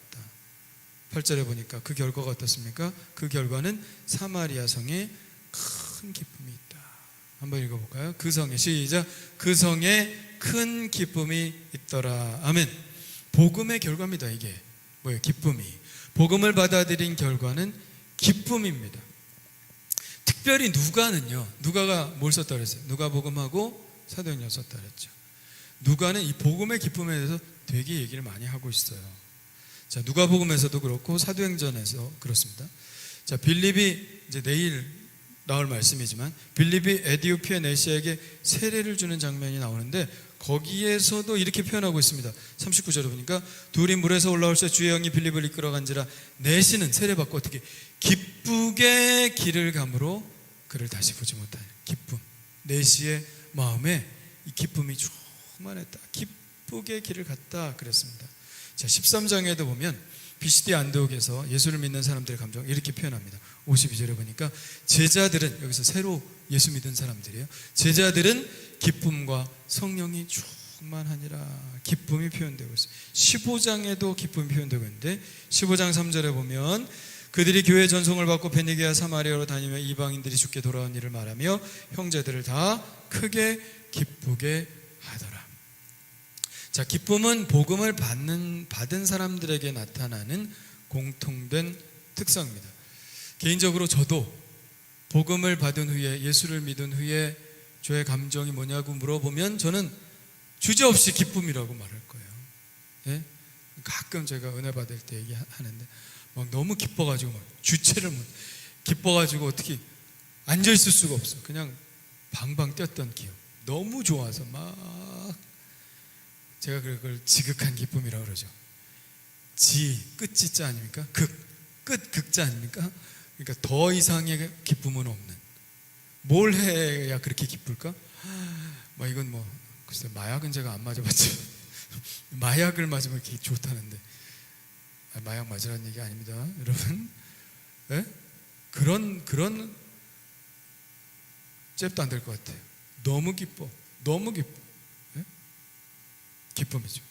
Speaker 1: 8절에 보니까 그 결과가 어떻습니까? 그 결과는 사마리아 성에 큰 기쁨이 있다. 한번 읽어볼까요? 그 성에, 시작. 그 성에 큰 기쁨이 있더라. 아멘. 복음의 결과입니다. 이게 뭐예요? 기쁨이. 복음을 받아들인 결과는 기쁨입니다. 특별히 누가가 뭘 썼다 그랬어요? 누가복음하고 사도행전 썼다 그랬죠. 누가는 이 복음의 기쁨에 대해서 되게 얘기를 많이 하고 있어요. 자, 누가복음에서도 그렇고 사도행전에서 그렇습니다. 자, 빌립이 이제 내일 나올 말씀이지만 빌립이 에디오피아 내시에게 세례를 주는 장면이 나오는데 거기에서도 이렇게 표현하고 있습니다. 39절에 보니까 둘이 물에서 올라올 때 주의 영이 빌립을 이끌어간지라 내시는 세례받고 어떻게 기쁘게 길을 감으로 그를 다시 보지 못하니. 기쁨. 내시의 마음에 이 기쁨이 충만했다. 기쁘게 길을 갔다 그랬습니다. 자, 13장에도 보면 비시디 안디옥에서 예수를 믿는 사람들의 감정을 이렇게 표현합니다. 52절에 보니까 제자들은, 여기서 새로 예수 믿은 사람들이에요. 제자들은 기쁨과 성령이 충만하니라. 기쁨이 표현되고 있어요. 15장에도 기쁨이 표현되고 있는데 15장 3절에 보면 그들이 교회 전송을 받고 베니게와 사마리아로 다니며 이방인들이 주께 돌아온 일을 말하며 형제들을 다 크게 기쁘게 하더라. 자, 기쁨은 복음을 받은 사람들에게 나타나는 공통된 특성입니다. 개인적으로 저도 복음을 받은 후에, 예수를 믿은 후에 저의 감정이 뭐냐고 물어보면 저는 주저없이 기쁨이라고 말할 거예요. 예? 가끔 제가 은혜 받을 때 얘기하는데 막 너무 기뻐가지고 막 주체를 못, 기뻐가지고 어떻게 앉아있을 수가 없어. 그냥 방방 뛰었던 기억. 너무 좋아서 막, 제가 그걸 지극한 기쁨이라고 그러죠. 끝지자 아닙니까? 극자 아닙니까? 그러니까 더 이상의 기쁨은 없는. 뭘 해야 그렇게 기쁠까? 뭐 이건 뭐 글쎄, 마약은 제가 안 맞아봤죠. 마약을 맞으면 이렇게 좋다는데, 마약 맞으라는 얘기 아닙니다, 여러분. 예? 그런 잽도 안 될 것 같아요. 너무 기뻐. 예? 기쁨이죠.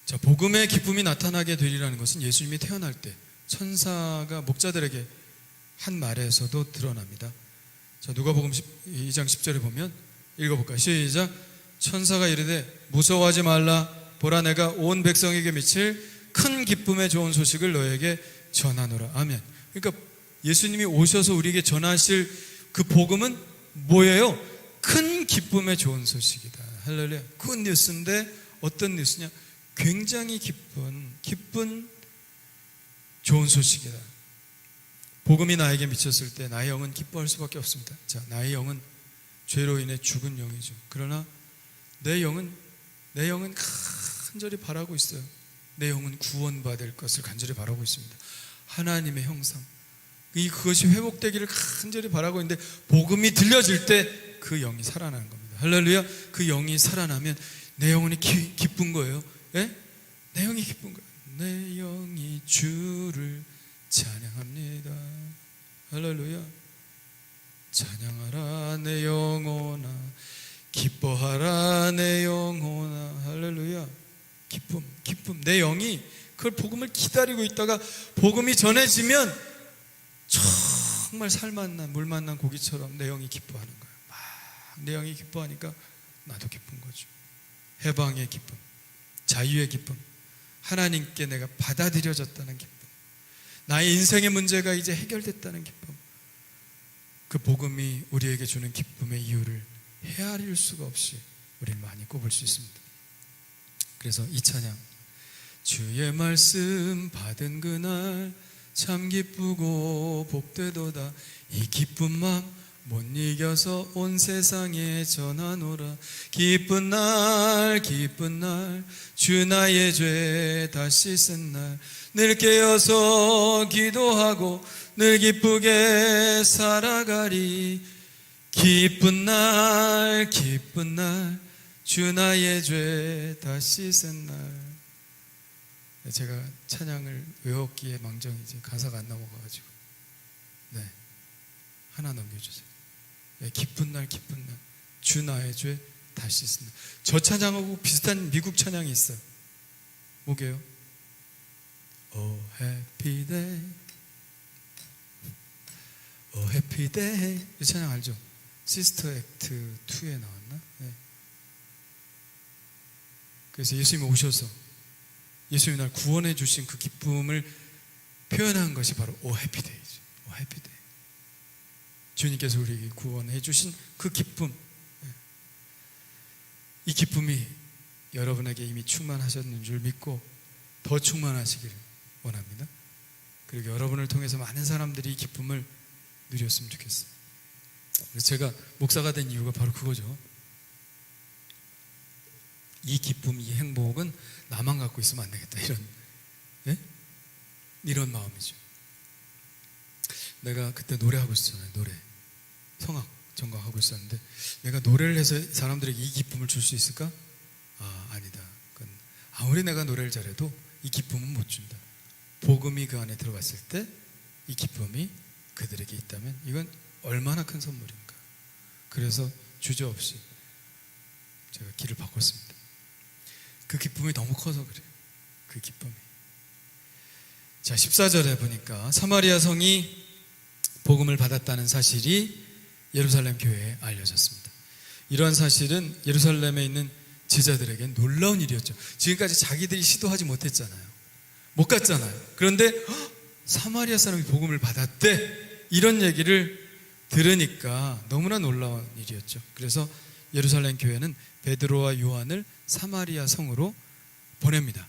Speaker 1: 자, 복음의 기쁨이 나타나게 되리라는 것은 예수님이 태어날 때 천사가 목자들에게 한 말에서도 드러납니다. 자, 누가복음 2장 10절에 보면 읽어볼까요? 시작. 천사가 이르되 무서워하지 말라. 보라, 내가 온 백성에게 미칠 큰 기쁨의 좋은 소식을 너에게 전하노라. 아멘. 그러니까 예수님이 오셔서 우리에게 전하실 그 복음은 뭐예요? 큰 기쁨의 좋은 소식이다. 할렐루야. 그 뉴스인데 어떤 뉴스냐? 굉장히 기쁜 좋은 소식이다. 복음이 나에게 미쳤을 때 나의 영은 기뻐할 수밖에 없습니다. 자, 나의 영은 죄로 인해 죽은 영이죠. 그러나 내 영은 간절히 바라고 있어요. 내 영은 구원받을 것을 간절히 바라고 있습니다. 하나님의 형상, 그것이 회복되기를 간절히 바라고 있는데 복음이 들려질 때 그 영이 살아나는 겁니다. 할렐루야. 그 영이 살아나면 내 영혼이 기쁜 거예요. 예? 내 영이 기쁜 거예요. 내 영이 주를 찬양합니다. 할렐루야. 찬양하라 내 영혼아, 기뻐하라 내 영혼아. 할렐루야. 기쁨. 내 영이 그걸 복음을 기다리고 있다가 복음이 전해지면 정말 살 만난 물 만난 고기처럼 내 영이 기뻐하는 거예요. 막 내 영이 기뻐하니까 나도 기쁜 거죠. 해방의 기쁨, 자유의 기쁨, 하나님께 내가 받아들여졌다는 기쁨, 나의 인생의 문제가 이제 해결됐다는 기쁨. 그 복음이 우리에게 주는 기쁨의 이유를 헤아릴 수가 없이 우리는 많이 꼽을 수 있습니다. 그래서 이 찬양, 주의 말씀 받은 그날 참 기쁘고 복되도다. 이 기쁜 마음 못 이겨서 온 세상에 전하노라. 기쁜 날 주 나의 죄 다 씻은 날 늘 깨어서 기도하고 늘 기쁘게 살아가리. 기쁜 날 주 나의 죄 다 씻은 날. 제가 찬양을 외웠기에 망정이지 가사가 안 넘어가가지고 하나 넘겨주세요. 기쁜 날 주 나의 죄 다 씻은 날. 저 찬양하고 비슷한 미국 찬양이 있어요. 뭐게요? Oh happy day, Oh happy day. 이 찬양 알죠? 시스터 액트 2에 나왔나? 네. 그래서 예수님이 오셔서 예수님이 날 구원해 주신 그 기쁨을 표현한 것이 바로 오 해피데이죠. 오 해피데이. 주님께서 우리에게 구원해 주신 그 기쁨. 이 기쁨이 여러분에게 이미 충만하셨는 줄 믿고 더 충만하시기를 원합니다. 그리고 여러분을 통해서 많은 사람들이 이 기쁨을 누렸으면 좋겠어요. 그래서 제가 목사가 된 이유가 바로 그거죠. 이 기쁨, 이 행복은 나만 갖고 있으면 안 되겠다, 이런 마음이죠. 내가 그때 노래하고 있었잖아요. 노래 성악 전공하고 있었는데 내가 노래를 해서 사람들에게 이 기쁨을 줄 수 있을까? 아니다. 그건 아무리 내가 노래를 잘해도 이 기쁨은 못 준다. 복음이 그 안에 들어갔을 때 이 기쁨이 그들에게 있다면 이건 얼마나 큰 선물인가. 그래서 주저없이 제가 길을 바꿨습니다. 그 기쁨이 너무 커서 그래요. 그 기쁨이. 자, 14절에 보니까 사마리아 성이 복음을 받았다는 사실이 예루살렘 교회에 알려졌습니다. 이러한 사실은 예루살렘에 있는 제자들에게 놀라운 일이었죠. 지금까지 자기들이 시도하지 못했잖아요. 못 갔잖아요. 그런데 사마리아 사람이 복음을 받았대, 이런 얘기를 들으니까 너무나 놀라운 일이었죠. 그래서 예루살렘 교회는 베드로와 요한을 사마리아 성으로 보냅니다.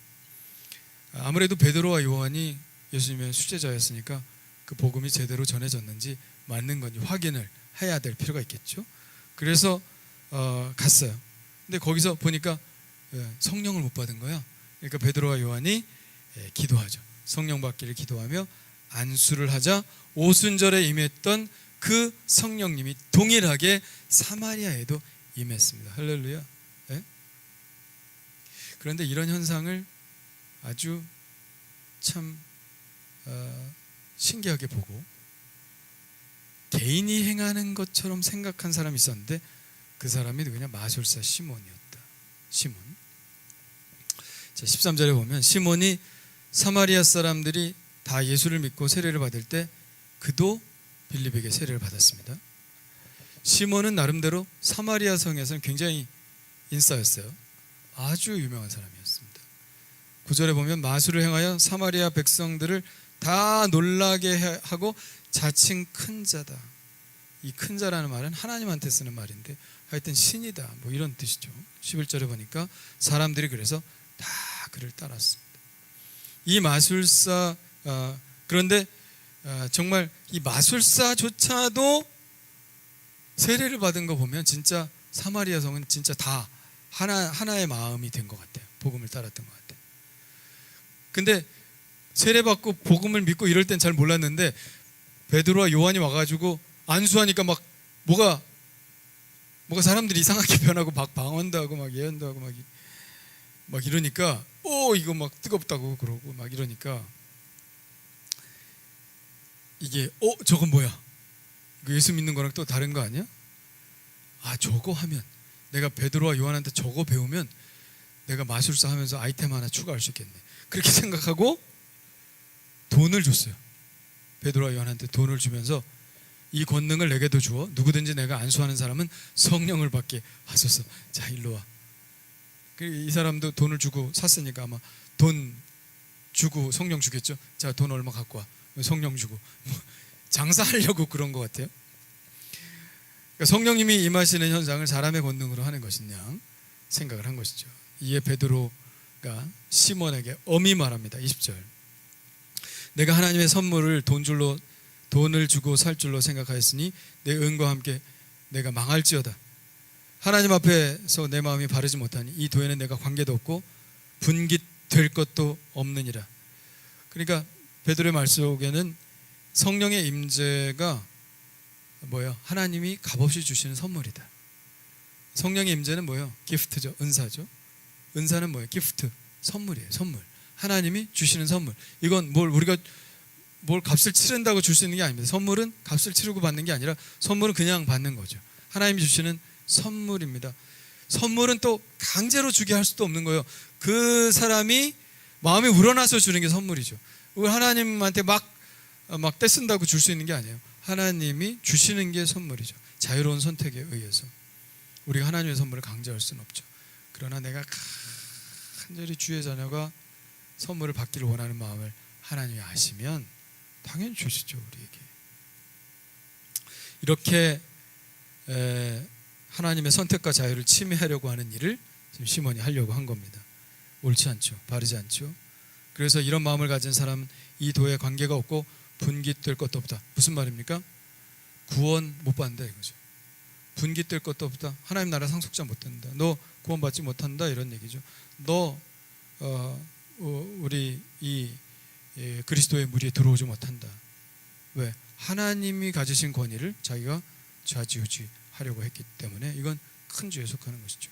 Speaker 1: 아무래도 베드로와 요한이 예수님의 수제자였으니까 그 복음이 제대로 전해졌는지 맞는 건지 확인을 해야 될 필요가 있겠죠. 그래서 갔어요. 근데 거기서 보니까 성령을 못 받은 거야. 그러니까 베드로와 요한이 기도하죠. 성령 받기를 기도하며 안수를 하자 오순절에 임했던 그 성령님이 동일하게 사마리아에도 임했습니다. 할렐루야. 그런데 이런 현상을 아주 참 신기하게 보고 개인이 행하는 것처럼 생각한 사람이 있었는데 그 사람이 누구냐? 마술사 시몬이었다. 시몬. 자, 13절에 보면 시몬이 사마리아 사람들이 다 예수를 믿고 세례를 받을 때 그도 빌립에게 세례를 받았습니다. 시몬은 나름대로 사마리아 성에서는 굉장히 인싸였어요. 아주 유명한 사람이었습니다. 9절에 보면 마술을 행하여 사마리아 백성들을 다 놀라게 하고 자칭 큰 자다. 이 큰 자라는 말은 하나님한테 쓰는 말인데 하여튼 신이다 뭐 이런 뜻이죠. 11절에 보니까 사람들이 그래서 다 그를 따랐습니다. 이 마술사 그런데 정말 이 마술사조차도 세례를 받은 거 보면 진짜 사마리아 성은 진짜 다 하나의 마음이 된 것 같아요. 복음을 따랐던 것 같아요. 근데 세례 받고 복음을 믿고 이럴 땐 잘 몰랐는데 베드로와 요한이 와가지고 안수하니까 막 뭐가 사람들이 이상하게 변하고 막 방언도 하고 막 예언도 하고 막 이러니까 이거 막 뜨겁다고 그러고 막 이러니까 이게 저건 뭐야? 이거 예수 믿는 거랑 또 다른 거 아니야? 저거 하면 내가 베드로와 요한한테 저거 배우면 내가 마술사 하면서 아이템 하나 추가할 수 있겠네. 그렇게 생각하고 돈을 줬어요. 베드로와 요한한테 돈을 주면서 이 권능을 내게도 주어 누구든지 내가 안수하는 사람은 성령을 받게 하소서. 자, 일로 와. 이 사람도 돈을 주고 샀으니까 아마 돈 주고 성령 주겠죠. 자, 돈 얼마 갖고 와. 성령 주고 장사하려고 그런 것 같아요. 그러니까 성령님이 임하시는 현상을 사람의 권능으로 하는 것이냐 생각을 한 것이죠. 이에 베드로가 시몬에게 엄히 말합니다. 20절. 내가 하나님의 선물을 돈을 주고 살 줄로 생각하였으니 내 은과 함께 내가 망할지어다. 하나님 앞에서 내 마음이 바르지 못하니 이 도에는 내가 관계도 없고 분깃될 것도 없느니라. 그러니까 베드로의 말 속에는 성령의 임재가 뭐예요? 하나님이 값없이 주시는 선물이다. 성령의 임재는 뭐예요? 기프트죠. 은사죠. 은사는 뭐예요? 기프트. 선물이에요. 선물. 하나님이 주시는 선물. 이건 우리가 뭘 값을 치른다고 줄 수 있는 게 아닙니다. 선물은 값을 치르고 받는 게 아니라 선물은 그냥 받는 거죠. 하나님이 주시는 선물입니다. 선물은 또 강제로 주게 할 수도 없는 거예요. 그 사람이 마음이 우러나서 주는 게 선물이죠. 하나님한테 막 떼쓴다고 줄 수 있는 게 아니에요. 하나님이 주시는 게 선물이죠. 자유로운 선택에 의해서 우리가 하나님의 선물을 강제할 수는 없죠. 그러나 내가 간절히 주의 자녀가 선물을 받기를 원하는 마음을 하나님이 아시면 당연히 주시죠. 우리에게 이렇게 하나님의 선택과 자유를 침해하려고 하는 일을 지금 시몬이 하려고 한 겁니다. 옳지 않죠. 바르지 않죠. 그래서 이런 마음을 가진 사람은 이 도에 관계가 없고 분깃될 것도 없다. 무슨 말입니까? 구원 못 받는다 이거죠. 분깃될 것도 없다. 하나님 나라 상속자 못 된다. 너 구원 받지 못한다 이런 얘기죠. 너 우리 이 그리스도의 무리에 들어오지 못한다. 왜? 하나님이 가지신 권위를 자기가 좌지우지하려고 했기 때문에 이건 큰 죄에 속하는 것이죠.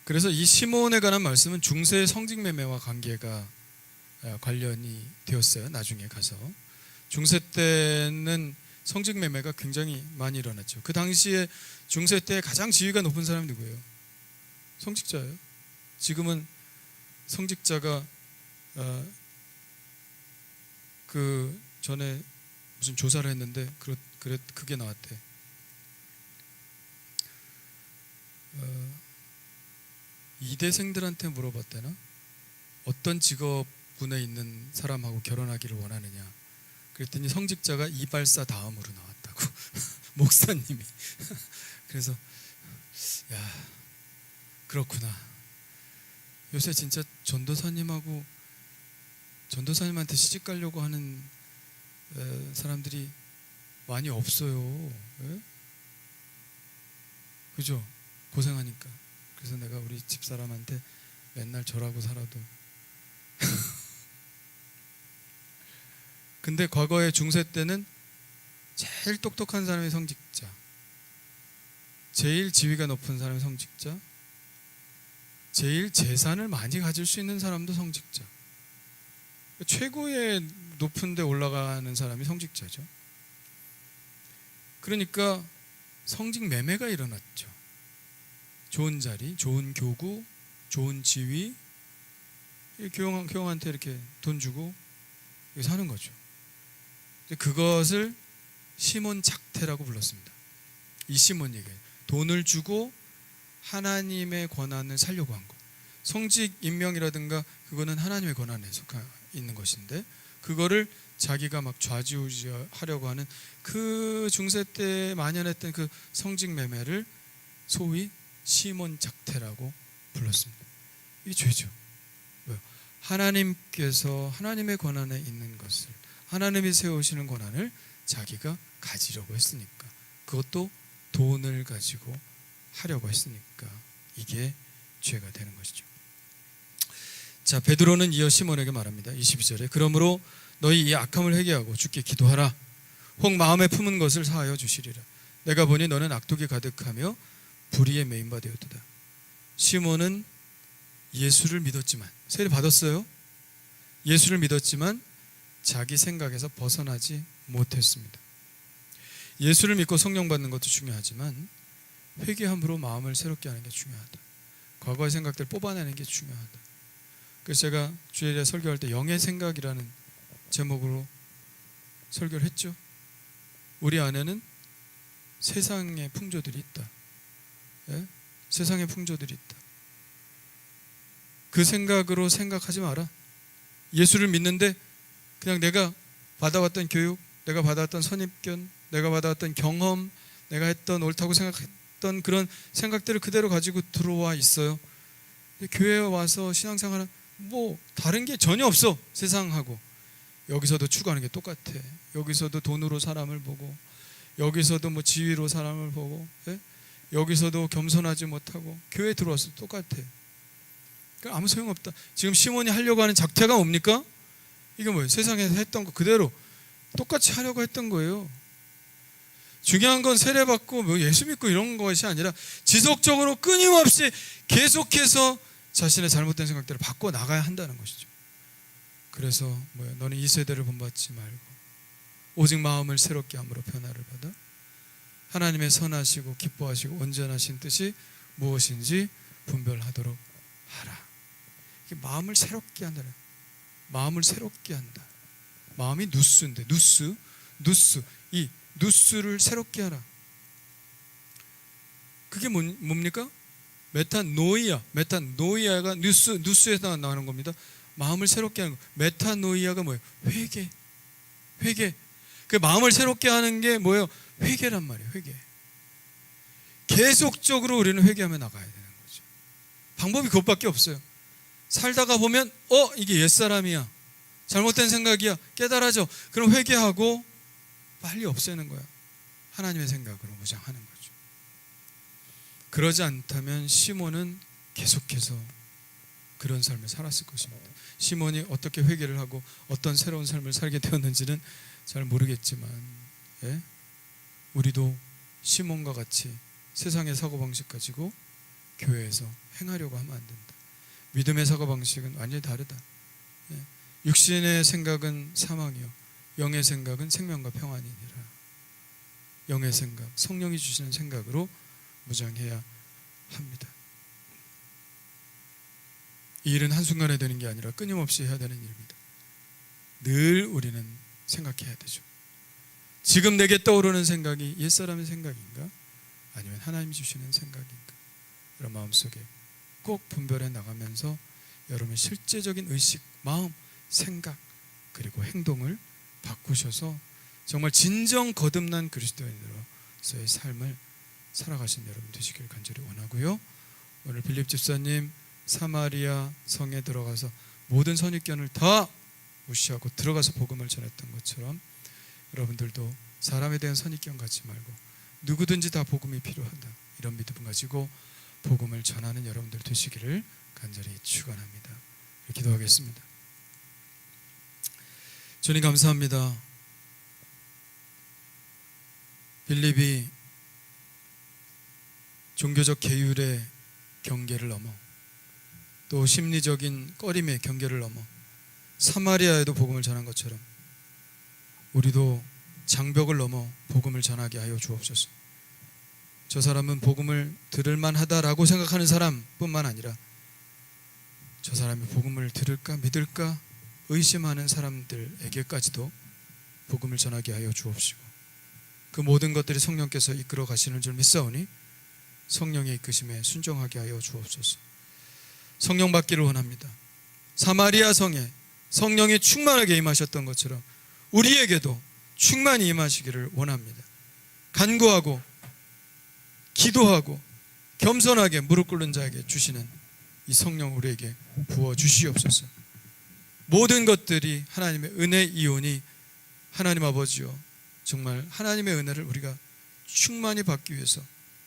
Speaker 1: 그래서 이 시몬에 관한 말씀은 중세의 성직매매와 관계가 관련이 되었어요. 나중에 가서 중세 때는 성직매매가 굉장히 많이 일어났죠. 그 당시에 중세 때 가장 지위가 높은 사람이 누구예요? 성직자예요. 지금은 성직자가 그 전에 무슨 조사를 했는데 그게 나왔대. 이대생들한테 물어봤대나? 어떤 직업군에 있는 사람하고 결혼하기를 원하느냐? 그랬더니 성직자가 이발사 다음으로 나왔다고. 목사님이. 그래서 야, 그렇구나. 요새 진짜 전도사님한테 시집 가려고 하는 사람들이 많이 없어요. 예? 그죠? 고생하니까. 그래서 내가 우리 집사람한테 맨날 절하고 살아도 근데 과거에 중세 때는 제일 똑똑한 사람이 성직자, 제일 지위가 높은 사람이 성직자, 제일 재산을 많이 가질 수 있는 사람도 성직자, 최고의 높은 데 올라가는 사람이 성직자죠. 그러니까 성직 매매가 일어났죠. 좋은 자리, 좋은 교구, 좋은 지위, 교황한테 이렇게 돈 주고 사는 거죠. 그것을 시몬 작태라고 불렀습니다. 이 시몬에게 돈을 주고 하나님의 권한을 살려고 한 것. 성직 임명이라든가 그거는 하나님의 권한에 속해 있는 것인데 그거를 자기가 막 좌지우지하려고 하는 그 중세 때 만연했던 그 성직 매매를 소위 시몬 작태라고 불렀습니다. 이게 죄죠. 왜요? 하나님께서 하나님의 권한에 있는 것을, 하나님이 세우시는 권한을 자기가 가지려고 했으니까, 그것도 돈을 가지고 하려고 했으니까 이게 죄가 되는 것이죠. 자, 베드로는 이어 시몬에게 말합니다. 22절에 그러므로 너희 이 악함을 회개하고 주께 기도하라. 혹 마음에 품은 것을 사하여 주시리라. 내가 보니 너는 악독이 가득하며 불의에 매인 바 되었도다. 시몬은 예수를 믿었지만, 세례 받았어요. 예수를 믿었지만 자기 생각에서 벗어나지 못했습니다. 예수를 믿고 성령 받는 것도 중요하지만 회개함으로 마음을 새롭게 하는 게 중요하다. 과거의 생각들 뽑아내는 게 중요하다. 그래서 제가 주일에 설교할 때 영의 생각이라는 제목으로 설교를 했죠. 우리 안에는 세상의 풍조들이 있다. 예? 세상의 풍조들이 있다. 그 생각으로 생각하지 마라. 예수를 믿는데 그냥 내가 받아왔던 교육, 내가 받아왔던 선입견, 내가 받아왔던 경험, 내가 했던 옳다고 생각했던 그런 생각들을 그대로 가지고 들어와 있어요. 교회에 와서 신앙생활은 뭐 다른 게 전혀 없어. 세상하고 여기서도 추구하는 게 똑같아. 여기서도 돈으로 사람을 보고, 여기서도 뭐 지위로 사람을 보고, 예? 여기서도 겸손하지 못하고 교회에 들어와서 똑같아. 그러니까 아무 소용없다. 지금 시몬이 하려고 하는 작태가 뭡니까? 이게 뭐예요? 세상에서 했던 거 그대로 똑같이 하려고 했던 거예요. 중요한 건 세례받고 뭐 예수 믿고 이런 것이 아니라 지속적으로 끊임없이 계속해서 자신의 잘못된 생각들을 바꿔 나가야 한다는 것이죠. 그래서 뭐야? 너는 이 세대를 본받지 말고 오직 마음을 새롭게 함으로 변화를 받아 하나님의 선하시고 기뻐하시고 온전하신 뜻이 무엇인지 분별하도록 하라. 이게 마음을 새롭게 한다는, 마음을 새롭게 한다. 마음이 누스인데 누스 이 누스를 새롭게 하라. 그게 뭡니까? 메타노이아가 누스에서 나오는 겁니다. 마음을 새롭게 하는 거. 메타노이아가 뭐예요? 회개. 그 마음을 새롭게 하는 게 뭐예요? 회개란 말이에요. 회개. 계속적으로 우리는 회개하며 나가야 되는 거죠. 방법이 그것밖에 없어요. 살다가 보면 이게 옛사람이야, 잘못된 생각이야, 깨달아져. 그럼 회개하고 빨리 없애는 거야. 하나님의 생각으로 무장하는 거죠. 그러지 않다면 시몬은 계속해서 그런 삶을 살았을 것입니다. 시몬이 어떻게 회개를 하고 어떤 새로운 삶을 살게 되었는지는 잘 모르겠지만, 예? 우리도 시몬과 같이 세상의 사고방식 가지고 교회에서 행하려고 하면 안 된다. 믿음의 사고방식은 완전히 다르다. 예? 육신의 생각은 사망이요 영의 생각은 생명과 평안이니라. 영의 생각, 성령이 주시는 생각으로 무장해야 합니다. 이 일은 한순간에 되는 게 아니라 끊임없이 해야 되는 일입니다. 늘 우리는 생각해야 되죠. 지금 내게 떠오르는 생각이 옛사람의 생각인가? 아니면 하나님이 주시는 생각인가? 이런 마음속에 꼭 분별해 나가면서 여러분의 실제적인 의식, 마음, 생각 그리고 행동을 바꾸셔서 정말 진정 거듭난 그리스도인으로서의 삶을 살아가신 여러분 되시길 간절히 원하고요. 오늘 빌립 집사님 사마리아 성에 들어가서 모든 선입견을 다 무시하고 들어가서 복음을 전했던 것처럼 여러분들도 사람에 대한 선입견 갖지 말고 누구든지 다 복음이 필요하다, 이런 믿음 가지고 복음을 전하는 여러분들 되시기를 간절히 축원합니다. 기도하겠습니다. 주님 감사합니다. 빌립이 종교적 계율의 경계를 넘어 또 심리적인 꺼림의 경계를 넘어 사마리아에도 복음을 전한 것처럼 우리도 장벽을 넘어 복음을 전하게 하여 주옵소서. 저 사람은 복음을 들을 만하다라고 생각하는 사람뿐만 아니라 저 사람이 복음을 들을까 믿을까 의심하는 사람들에게까지도 복음을 전하게 하여 주옵시고 그 모든 것들이 성령께서 이끌어 가시는 줄 믿사오니 성령의 이끄심에 순종하게 하여 주옵소서. 성령 받기를 원합니다. 사마리아 성에 성령이 충만하게 임하셨던 것처럼 우리에게도 충만히 임하시기를 원합니다. 간구하고 기도하고 겸손하게 무릎 꿇는 자에게 주시는 이 성령 우리에게 부어 주시옵소서. 모든 것들이 하나님의 은혜 이온이 하나님 아버지요, 정말 하나님의 은혜를 우리가 충만히 받기 위해서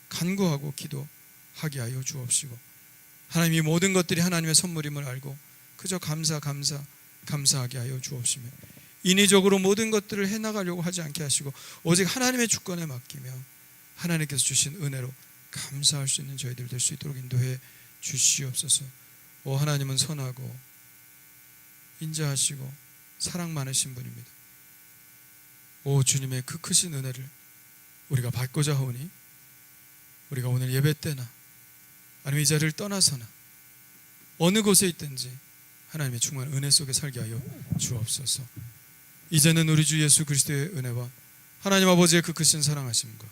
Speaker 1: 간구하고 기도하게 하여 주옵시고, 하나님 이 모든 것들이 하나님의 선물임을 알고 그저 감사하게 하여 주옵시며, 인위적으로 모든 것들을 해나가려고 하지 않게 하시고 오직 하나님의 주권에 맡기며 하나님께서 주신 은혜로 감사할 수 있는 저희들 될 수 있도록 인도해 주시옵소서. 오 하나님은 선하고 인자하시고 사랑 많으신 분입니다. 오 주님의 그 크신 은혜를 우리가 받고자 하오니 우리가 오늘 예배 때나 아니면 이 자리를 떠나서나 어느 곳에 있든지 하나님의 충만한 은혜 속에 살게 하여 주옵소서. 이제는 우리 주 예수 그리스도의 은혜와 하나님 아버지의 그 크신 사랑하심과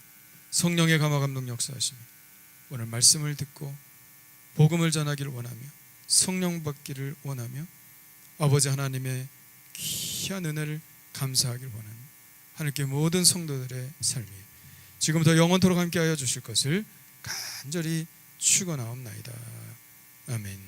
Speaker 1: 성령의 감화 감동 역사하심이 오늘 말씀을 듣고 복음을 전하기를 원하며 성령 받기를 원하며 아버지 하나님의 귀한 은혜를 감사하기를 원하는 하나님께 모든 성도들의 삶이 지금부터 영원토록 함께하여 주실 것을 간절히 축원하옵나이다. 아멘.